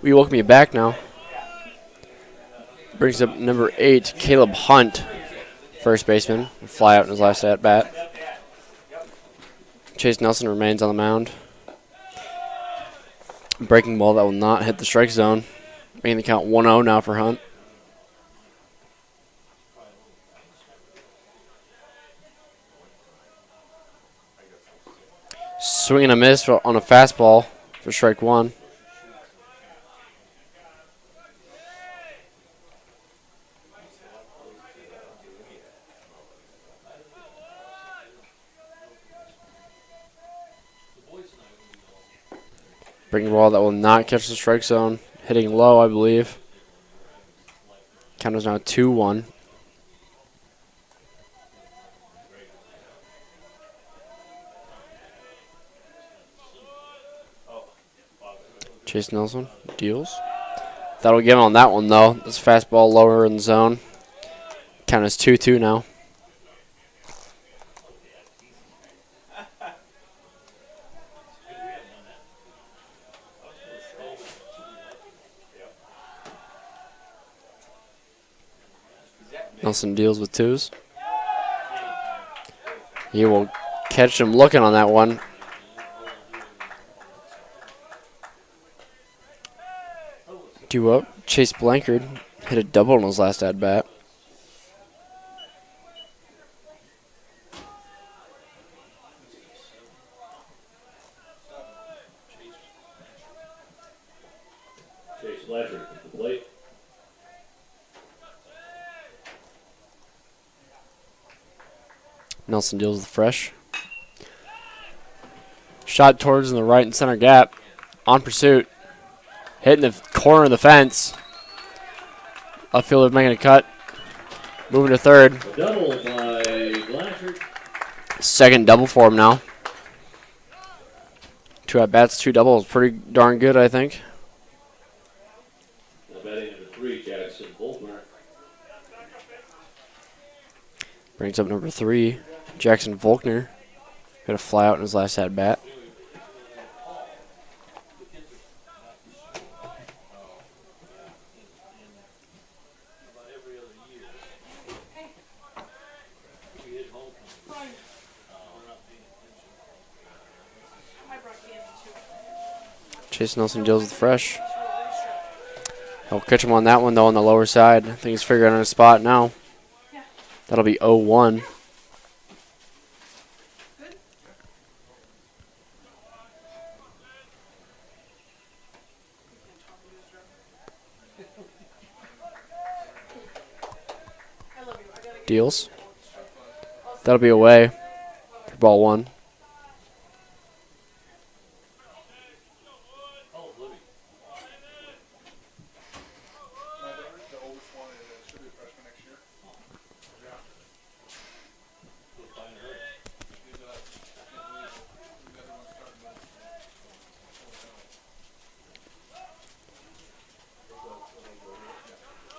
We welcome you back now. Brings up number 8, Caleb Hunt, first baseman. Fly out in his last at bat. Chase Nelson remains on the mound. Breaking ball that will not hit the strike zone. Making the count 1-0 now for Hunt. Swing and a miss on a fastball for strike 1. Breaking ball that will not catch the strike zone. Hitting low, I believe. Count is now 2-1. Chase Nelson deals. That'll give him on that one, though. This fastball lower in the zone. Count is 2-2 now. Nelson deals with 2s. He will catch him looking on that one. Due up. Chase Blankard hit a double in his last at-bat. Chase Blanchard at the plate. Nelson deals with fresh. Shot towards in the right and center gap. On pursuit. Hitting the corner of the fence. Outfielder making a cut. Moving to third. A double by Blanchard. Second double for him now. 2 at-bats, 2 doubles. Pretty darn good, I think. Now batting number 3, Jackson Volkmer. Brings up number 3, Jackson Volkner. Got a fly out in his last at-bat. Chase Nelson deals with fresh. He'll catch him on that one, though, on the lower side. I think he's figuring out a spot now. That'll be 0-1. Deals. That'll be away for ball 1.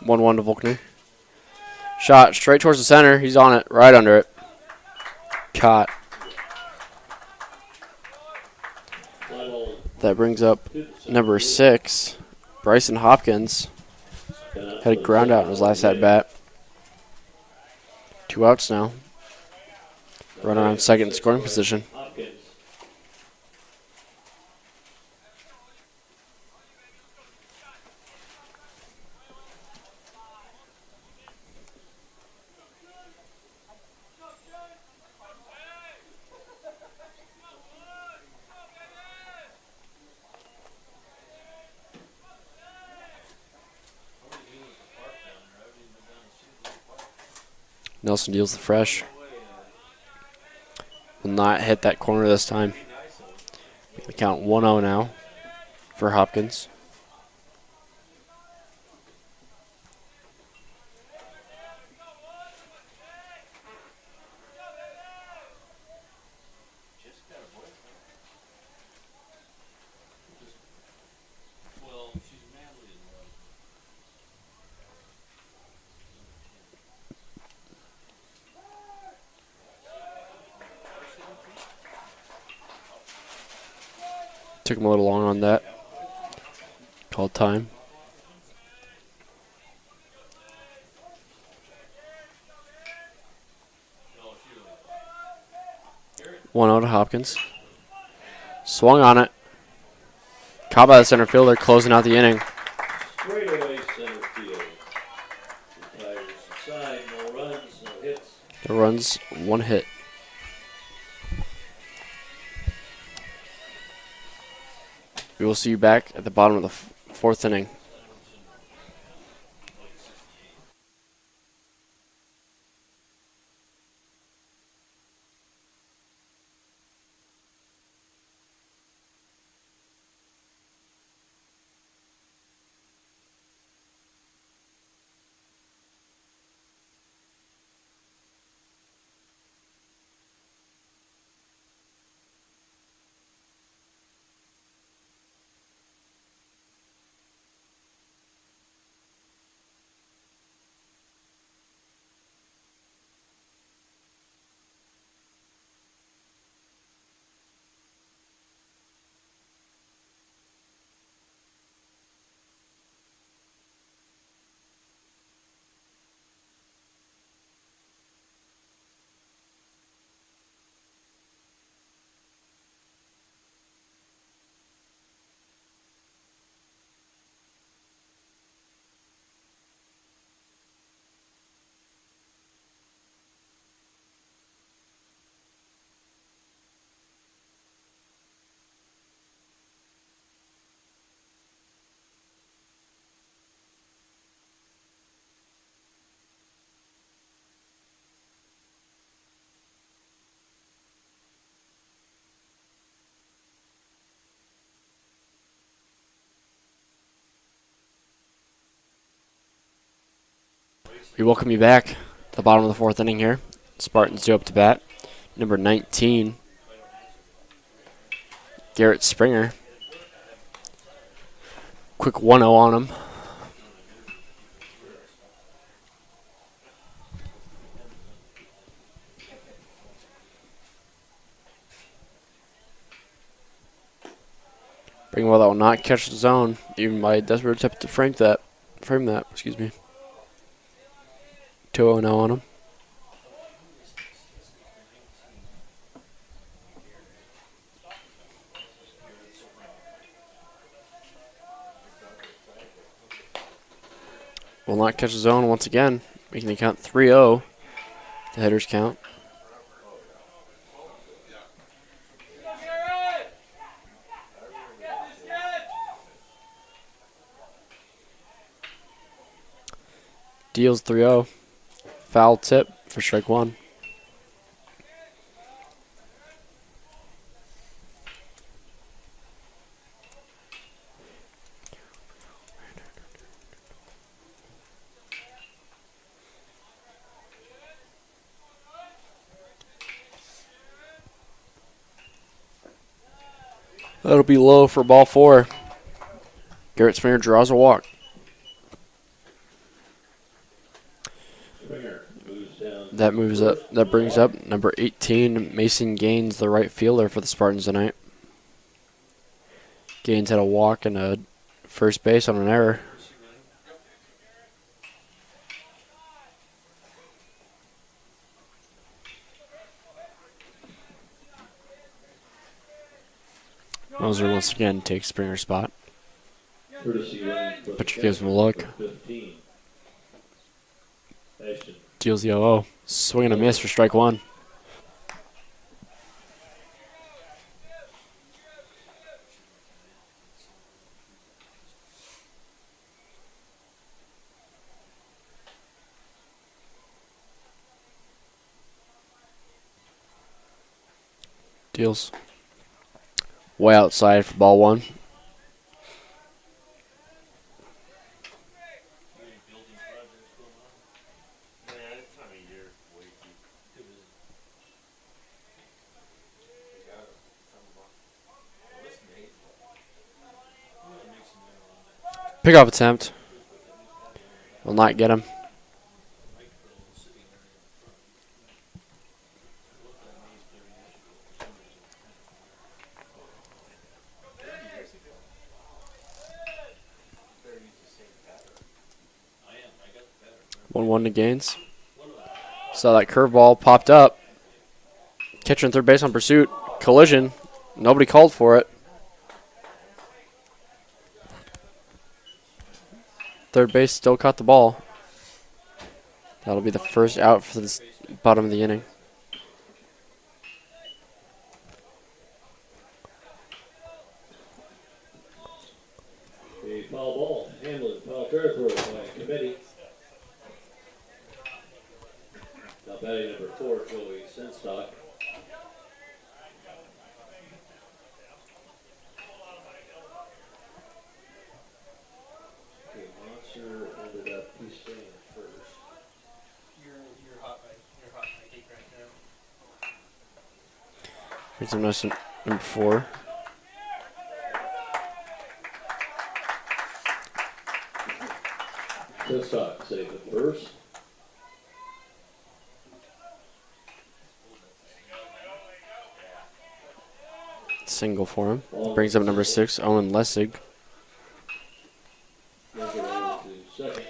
One to Volkner. Shot straight towards the center. He's on it, right under it. Caught. That brings up number 6, Bryson Hopkins. Had a ground out in his last at bat. 2 outs now. Runner on second in scoring position. Nelson deals the fresh. Will not hit that corner this time. We count 1-0 now for Hopkins. Took him a little long on that. called time. 1-0 to Hopkins. Swung on it. Caught by the center fielder, closing out the inning. Straightaway center field. The Tigers inside, no runs, no hits. No runs, 1 hit. We will see you back at the bottom of the 4th inning. We welcome you back to the bottom of the 4th inning here. Spartans due up to bat. Number 19, Garrett Springer. Quick 1-0 on him. Bring well, that will not catch the zone, even by a desperate attempt to frame that. Excuse me. 2-0 on him. Will not catch the zone once again, making the count 3-0. The hitter's count. Deals 3-0. Foul tip for strike 1. That'll be low for ball 4. Garrett Springer draws a walk. Springer moves down. That moves up. That brings up number 18, Mason Gaines, the right fielder for the Spartans tonight. Gaines had a walk and a first base on an error. Moser once again takes Springer's spot. Courtesy running for the Pitcher gives him a look. 15. Ashton. Deals the 0-0. Swing and a miss for strike 1. Deals. Way outside for ball 1. Pickoff attempt. Will not get him. 1-1 to Gaines. Saw that curveball popped up. Catcher and third base on pursuit. Collision. Nobody called for it. Third base still caught the ball. That'll be the first out for this bottom of the inning. A foul ball, Hamlin, foul territory by committee. Now batting number 4, Joey Senstock. Okay, Monster ended up, he's staying first. You're hot by heat right now. Here's a nice number 4. Senstock saved the first. Single for him. Brings up number 6, Owen Lessig. Brings it over to second.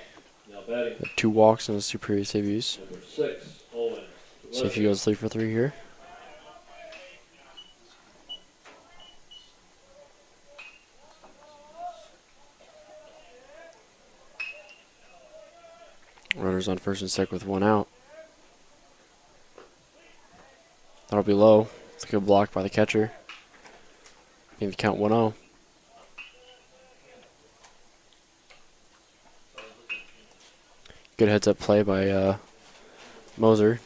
Now batting 2 walks and his 2 previous debuts. number 6, Owen. See if he goes 3 for 3 here. Runners on first and second with 1 out. That'll be low. It's a good block by the catcher. Making the count 1-0. Good heads-up play by Moser.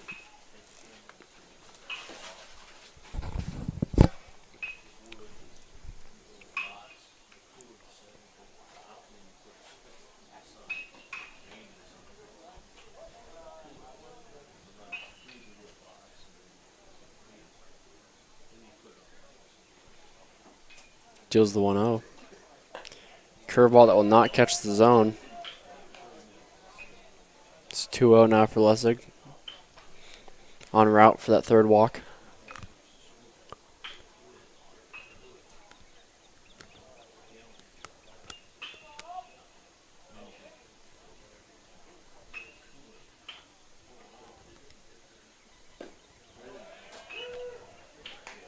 Deals the 1-0. Curveball that will not catch the zone. It's 2-0 now for Lessig. En route for that third walk.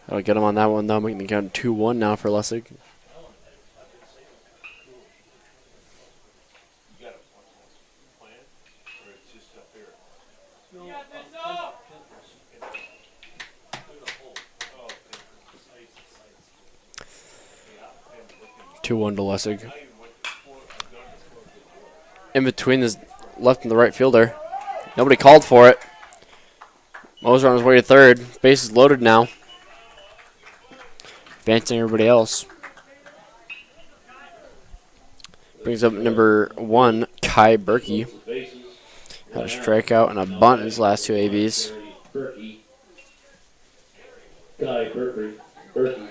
That'll get him on that one, though, making the count 2-1 now for Lessig. Two-one to Lessig. In between the left and the right fielder. Nobody called for it. Moser on his way to third. Base is loaded now. Advancing everybody else. Brings up number 1, Kai Berkey. Had a strikeout and a bunt in his last 2 ABs. Berkey. Guy Berkey. Berkey.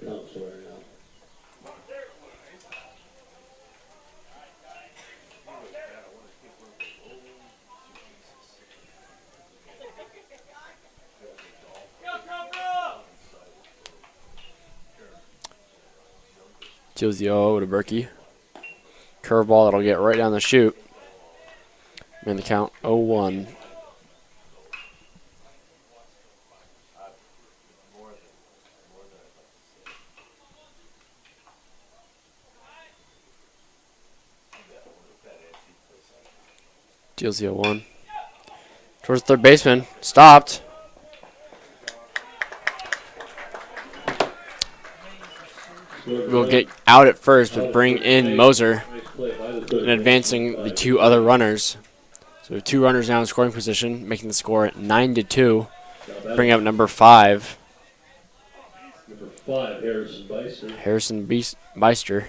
Comes right now. Deals the 0 to Berkey. Curveball that'll get right down the chute. And the count 0-1. Deals the 0-1. Towards the third baseman. Stopped. We'll get out at first, but bring in Moser and advancing the 2 other runners. So we have 2 runners now in scoring position, making the score 9-2. Bring up number 5. Number 5, Harrison Beister. Harrison Beister.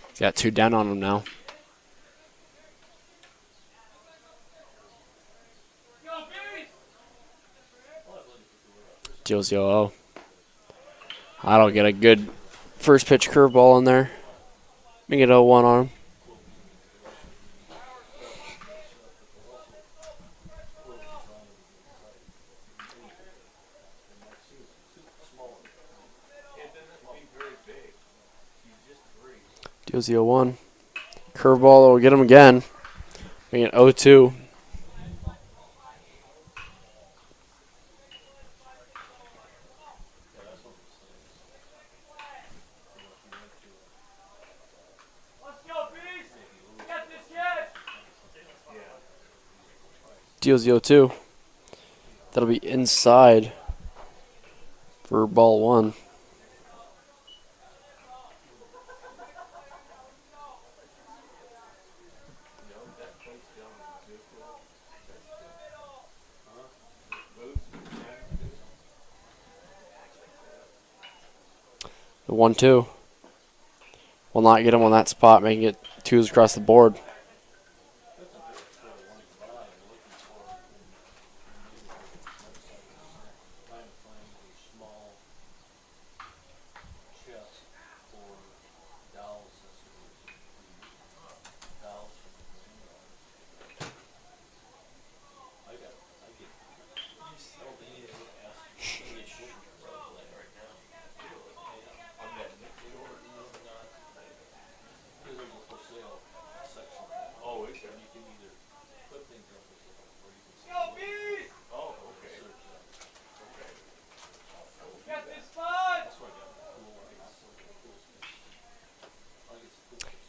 He's got 2 down on him now. Deals the 0-0. That'll get a good first pitch curveball in there. Make it 0-1 on him. Deals the 0-1. Curveball will get him again. Making it 0-2. Deals the 0-2. That'll be inside for ball 1. The 1-2 will not get him on that spot, making it 2s across the board.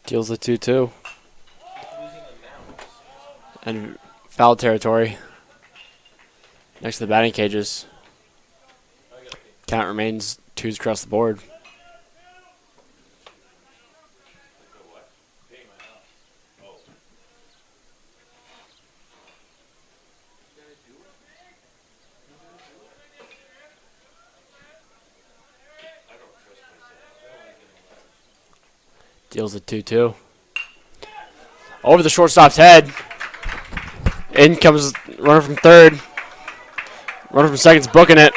Deals the 2-2. And foul territory. Next to the batting cages. Count remains 2s across the board. Deals the 2-2. Over the shortstop's head. In comes runner from third. Runner from second's booking it.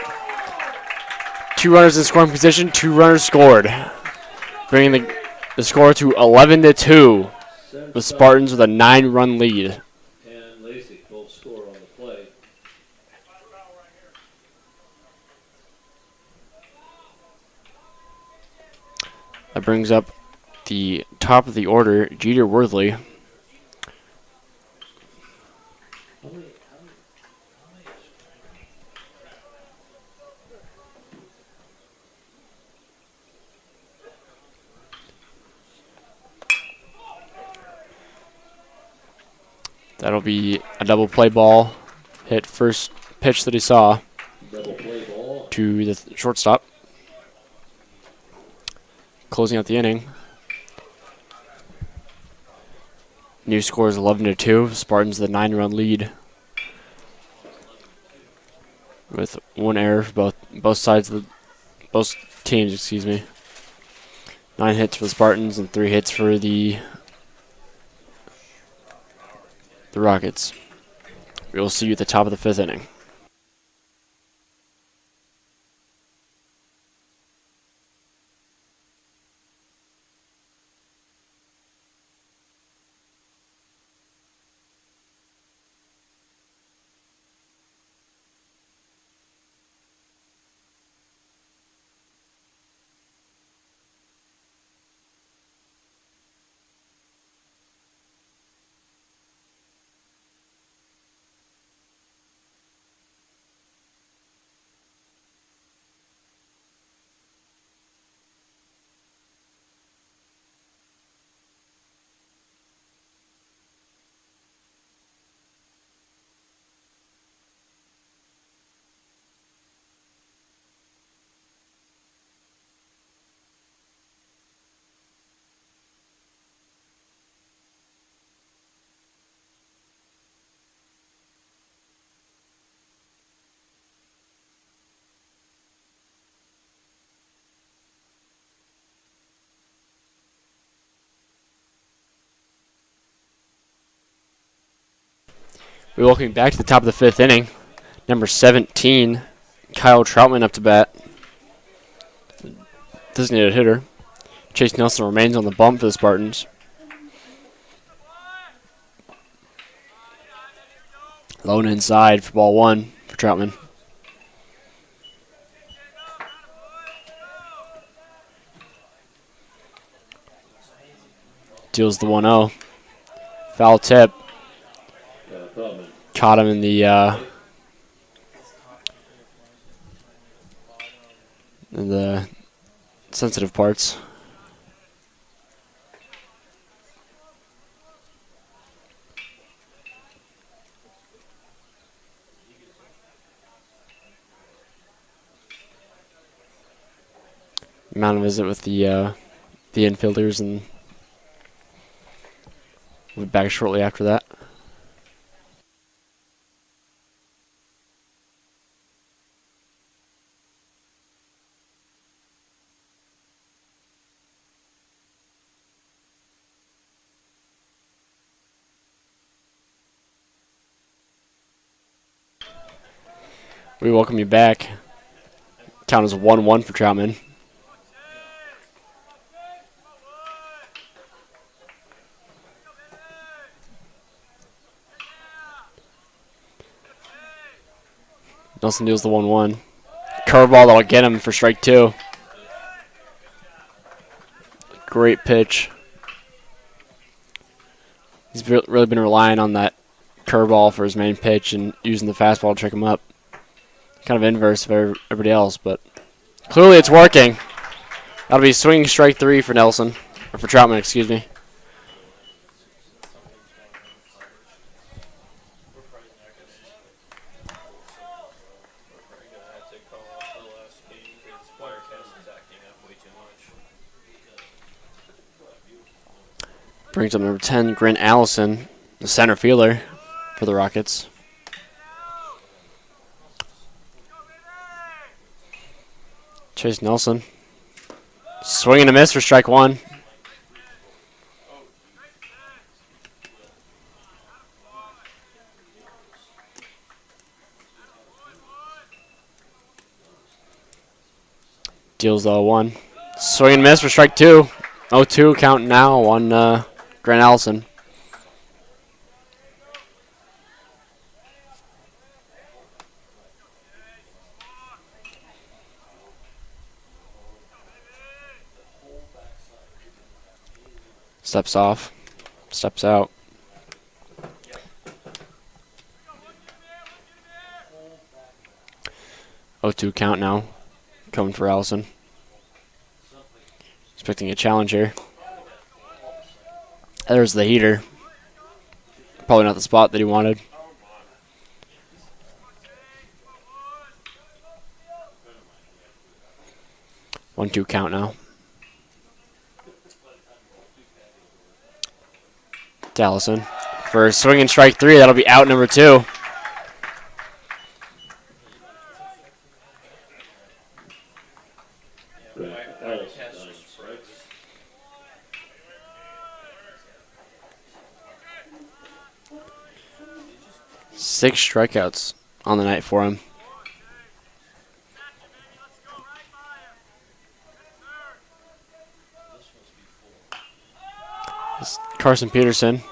2 runners in scoring position. 2 runners scored. Bringing the score to 11-2. The Spartans with a 9-run lead. And Lacey both score on the play. That brings up the top of the order, Jeter Worthley. That'll be a double play ball. Hit first pitch that he saw Double play ball. to the shortstop. Closing out the inning. New score is 11-2. Spartans the 9-run lead. With 1 error for both sides of both teams, excuse me. 9 hits for the Spartans and 3 hits for the Rockets. We will see you at the top of the 5th inning. We welcome you back to the top of the 5th inning. Number 17, Kyle Troutman up to bat. Designated hitter. Chase Nelson remains on the bump for the Spartans. Lone inside for ball 1 for Troutman. Deals the 1-0. Foul tip. Comment. Caught him in the sensitive parts. Mound visit with the infielders, and we'll be back shortly after that. We welcome you back. Count is 1-1 for Troutman. Nelson deals the 1-1. Curveball that'll get him for strike 2. Great pitch. He's really been relying on that curveball for his main pitch and using the fastball to trick him up. Kind of inverse of everybody else, but clearly it's working. That'll be swinging strike 3 for Nelson, or for Troutman, excuse me. Brings up number 10, Grant Allison, the center fielder for the Rockets. Chase Nelson. Swing and a miss for strike 1. Deals the 0-1. Swing and miss for strike 2. 0-2 count now on Grant Allison. Steps off. Steps out. Oh, 2 count now. Coming for Allison. Expecting a challenge here. There's the heater. Probably not the spot that he wanted. One, 2 count now. To Allison. For swing and strike 3, that'll be out number 2. Six strikeouts on the night for him. This Carson Peterson.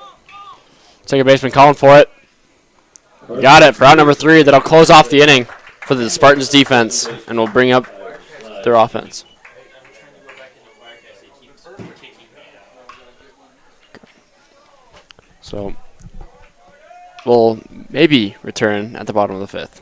Second baseman calling for it. Got it for out number 3. That'll close off the inning for the Spartans defense and will bring up their offense. So we'll maybe return at the bottom of the 5th.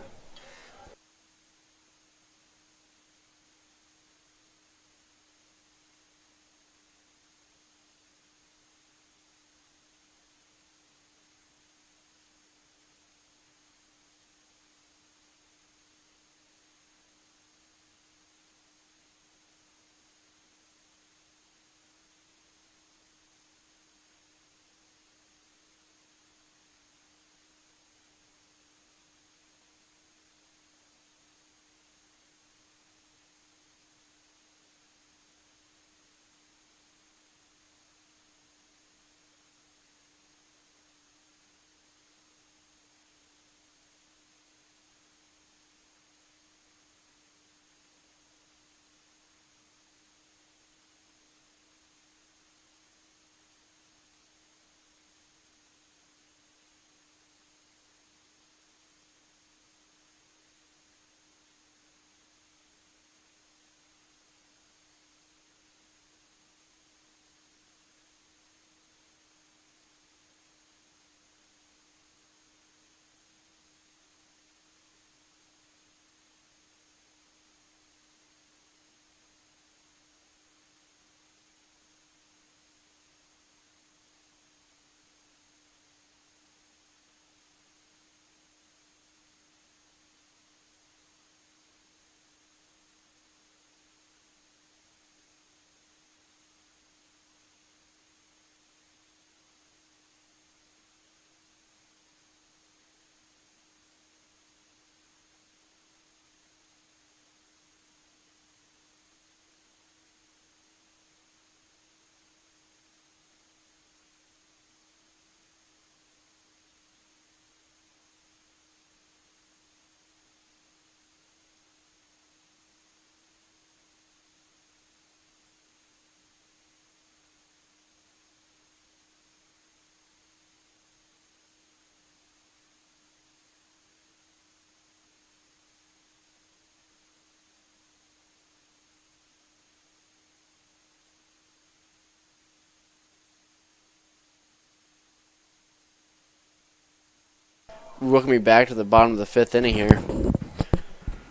welcome me back to the bottom of the 5th inning here.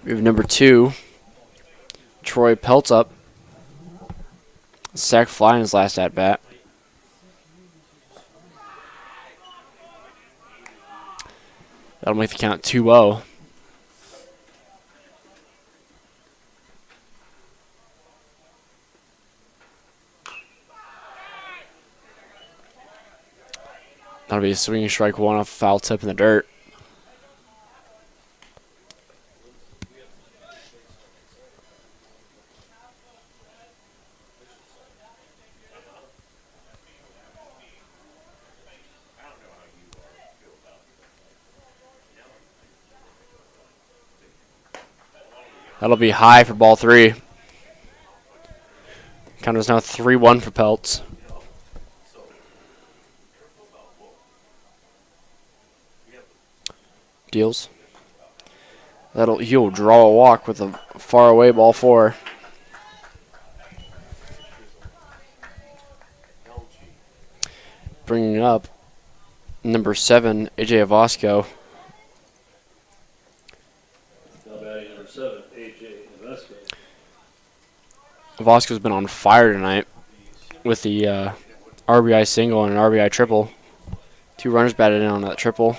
We have number 2, Troy Peltz up. Sack fly in his last at bat. That'll make the count 2-0. That'll be a swinging strike 1 off a foul tip in the dirt. That'll be high for ball 3. Count is now 3-1 for Peltz. Deals. He'll draw a walk with a far away ball 4. Bringing up number 7, AJ Avosco. Now batting number 7, AJ Avosco. Avosco's been on fire tonight with the RBI single and an RBI triple. 2 runners batted in on that triple.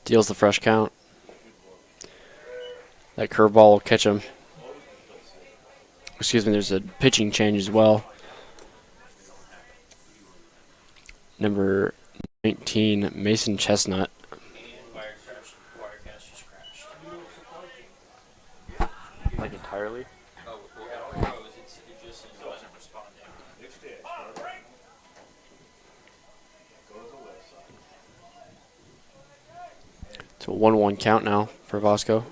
Deals the fresh count. That curveball will catch him. Excuse me, there's a pitching change as well. Number 19, Mason Chestnut. Like entirely? It's a 1-1 count now for Vasco.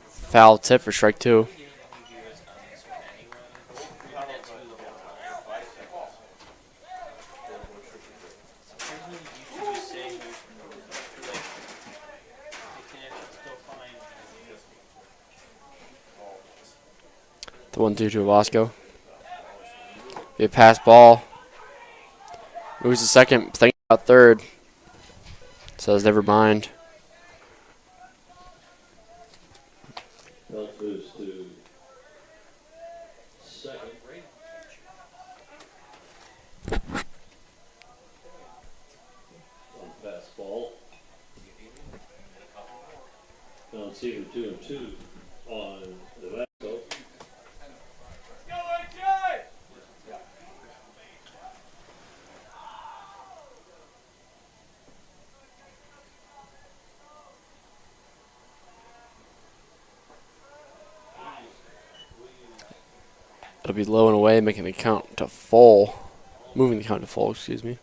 Foul tip for strike 2. The 1-2 to Vasco. Be a pass ball. Moves to second, thinking about third. Says never mind. Belt moves to second. On fastball. On receiver 2-2 on the Vasco. It'll be low and away, making the count to full. Moving the count to full, excuse me.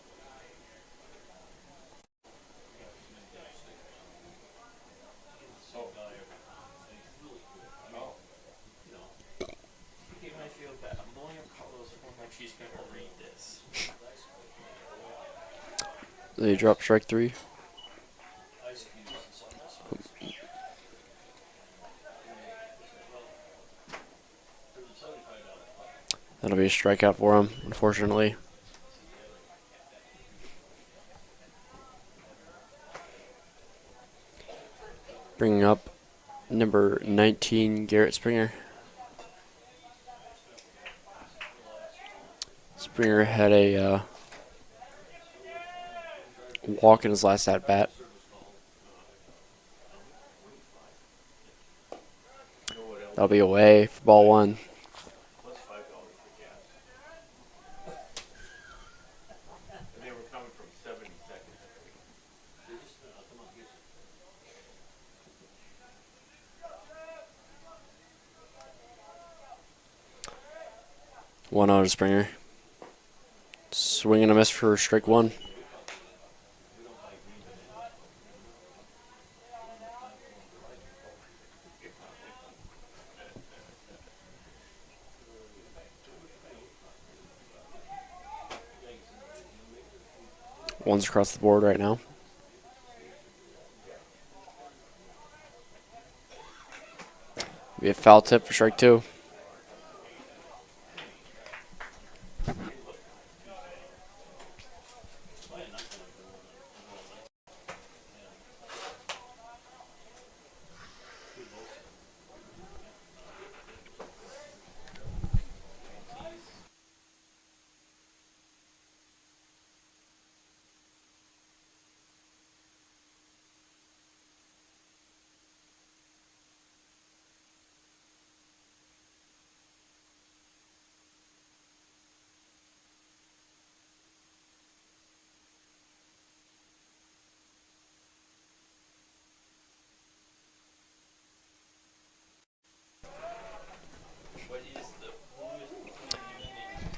They drop strike 3. That'll be a strikeout for him, unfortunately. Bringing up number 19, Garrett Springer. Springer had a walk in his last at bat. That'll be away for ball 1. One out of Springer. Swing and a miss for strike 1. One's across the board right now. Be a foul tip for strike 2.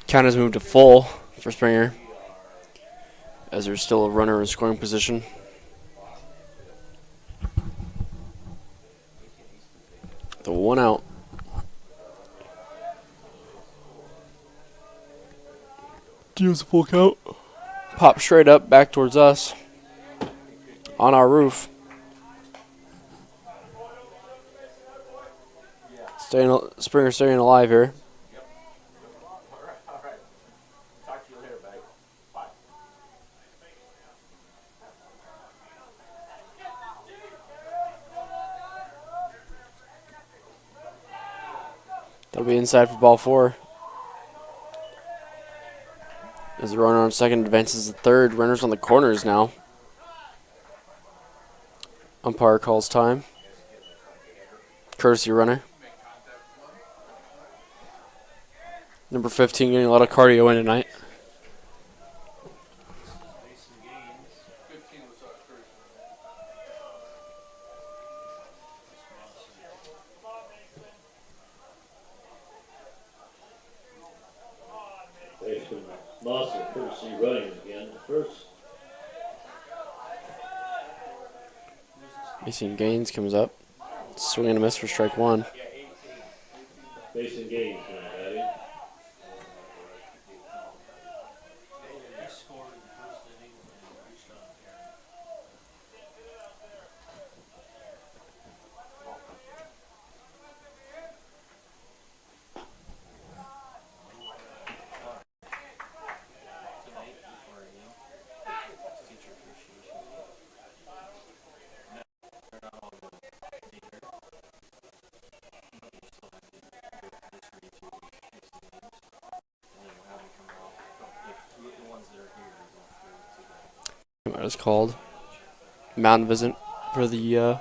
Count has moved to full for Springer, as there's still a runner in scoring position. The 1 out. Deals a full count. Pop straight up back towards us. On our roof. Springer staying alive here. That'll be inside for ball 4. As the runner on second advances to third, runners on the corners now. Umpire calls time. Courtesy runner. Number 15 getting a lot of cardio in tonight. Baseman Mossel, courtesy running again. First. Mason Gaines comes up. Swing and a miss for strike 1. Mason Gaines now batting. It's called mound visit for the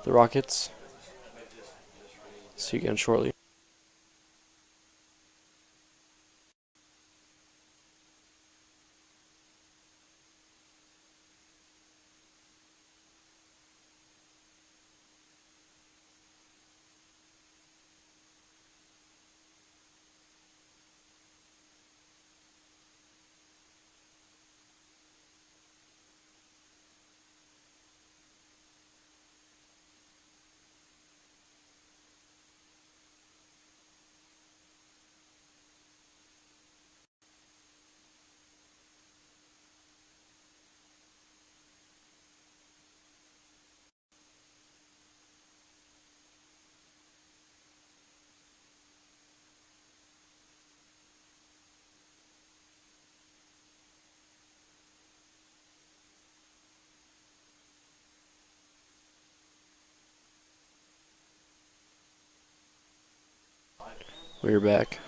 Rockets. See you again shortly. We're back.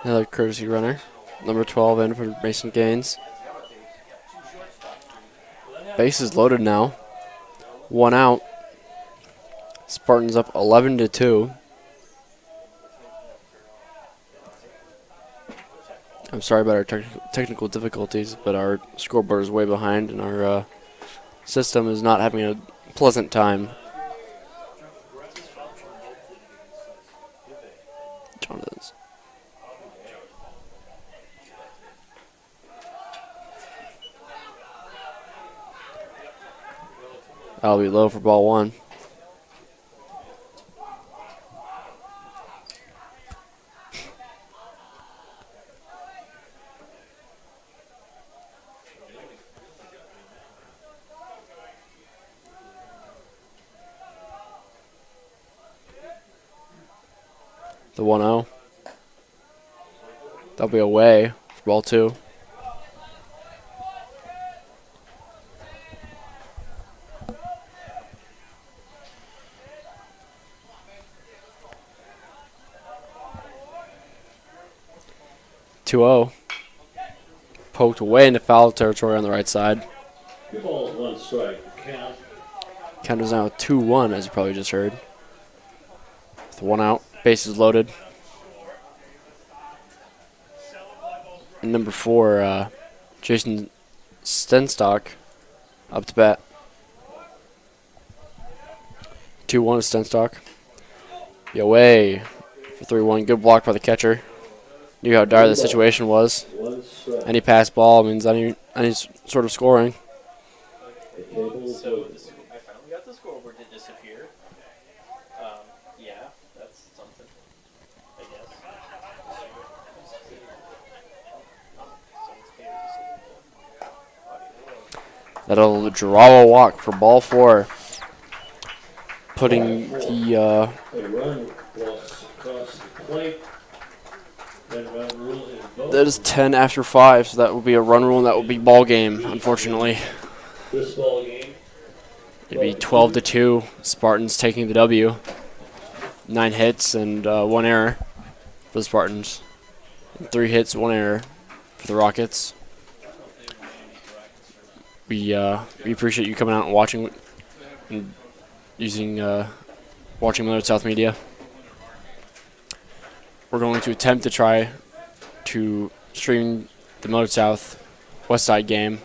Another courtesy runner. Number 12 in for Mason Gaines. Base is loaded now. 1 out. Spartans up 11-2. I'm sorry about our technical difficulties, but our scoreboard is way behind, and our system is not having a pleasant time. Jonathan's. That'll be low for ball 1. The 1-0. That'll be away for ball 2. Poked away into foul territory on the right side. 2 balls, 1 strike. Count. Count is now 2-1, as you probably just heard. With 1 out, bases loaded. And number 4, Jason Stenstock up to bat. 2-1 is Stenstock. Be away for 3-1. Good block by the catcher. Knew how dire the situation was. 1 strike. Any pass ball means any sort of scoring. The table is So open. I finally got the scoreboard to disappear. Yeah, that's something, I guess. That'll draw a walk for ball 4. Putting the A run walks across the plate. Then run rule invoked. that is 10 after 5, so that will be a run rule and that will be ball game, unfortunately. This ball game. It'd be 12-2. Spartans taking the W. 9 hits and 1 error for the Spartans. 3 hits, 1 error for the Rockets. We appreciate you coming out and watching and using watching Millard South Media. We're going to attempt to try to stream the Millard South West Side game,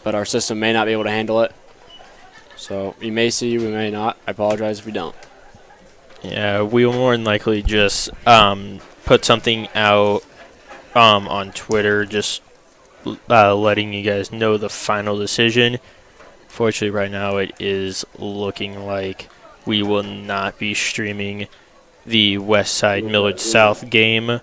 but our system may not be able to handle it. So we may see, we may not. I apologize if we don't. Yeah, we will more than likely just put something out on Twitter, just letting you guys know the final decision. Fortunately, right now it is looking like we will not be streaming the West Side Millard South game,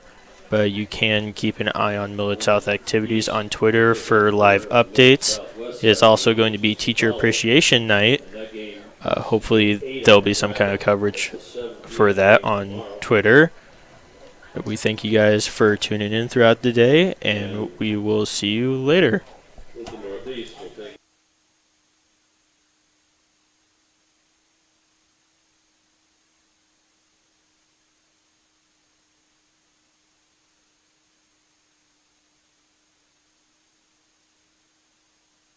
but you can keep an eye on Millard South activities on Twitter for live updates. It is also going to be Teacher Appreciation Night. Hopefully there'll be some kind of coverage for that on Twitter. We thank you guys for tuning in throughout the day, and we will see you later.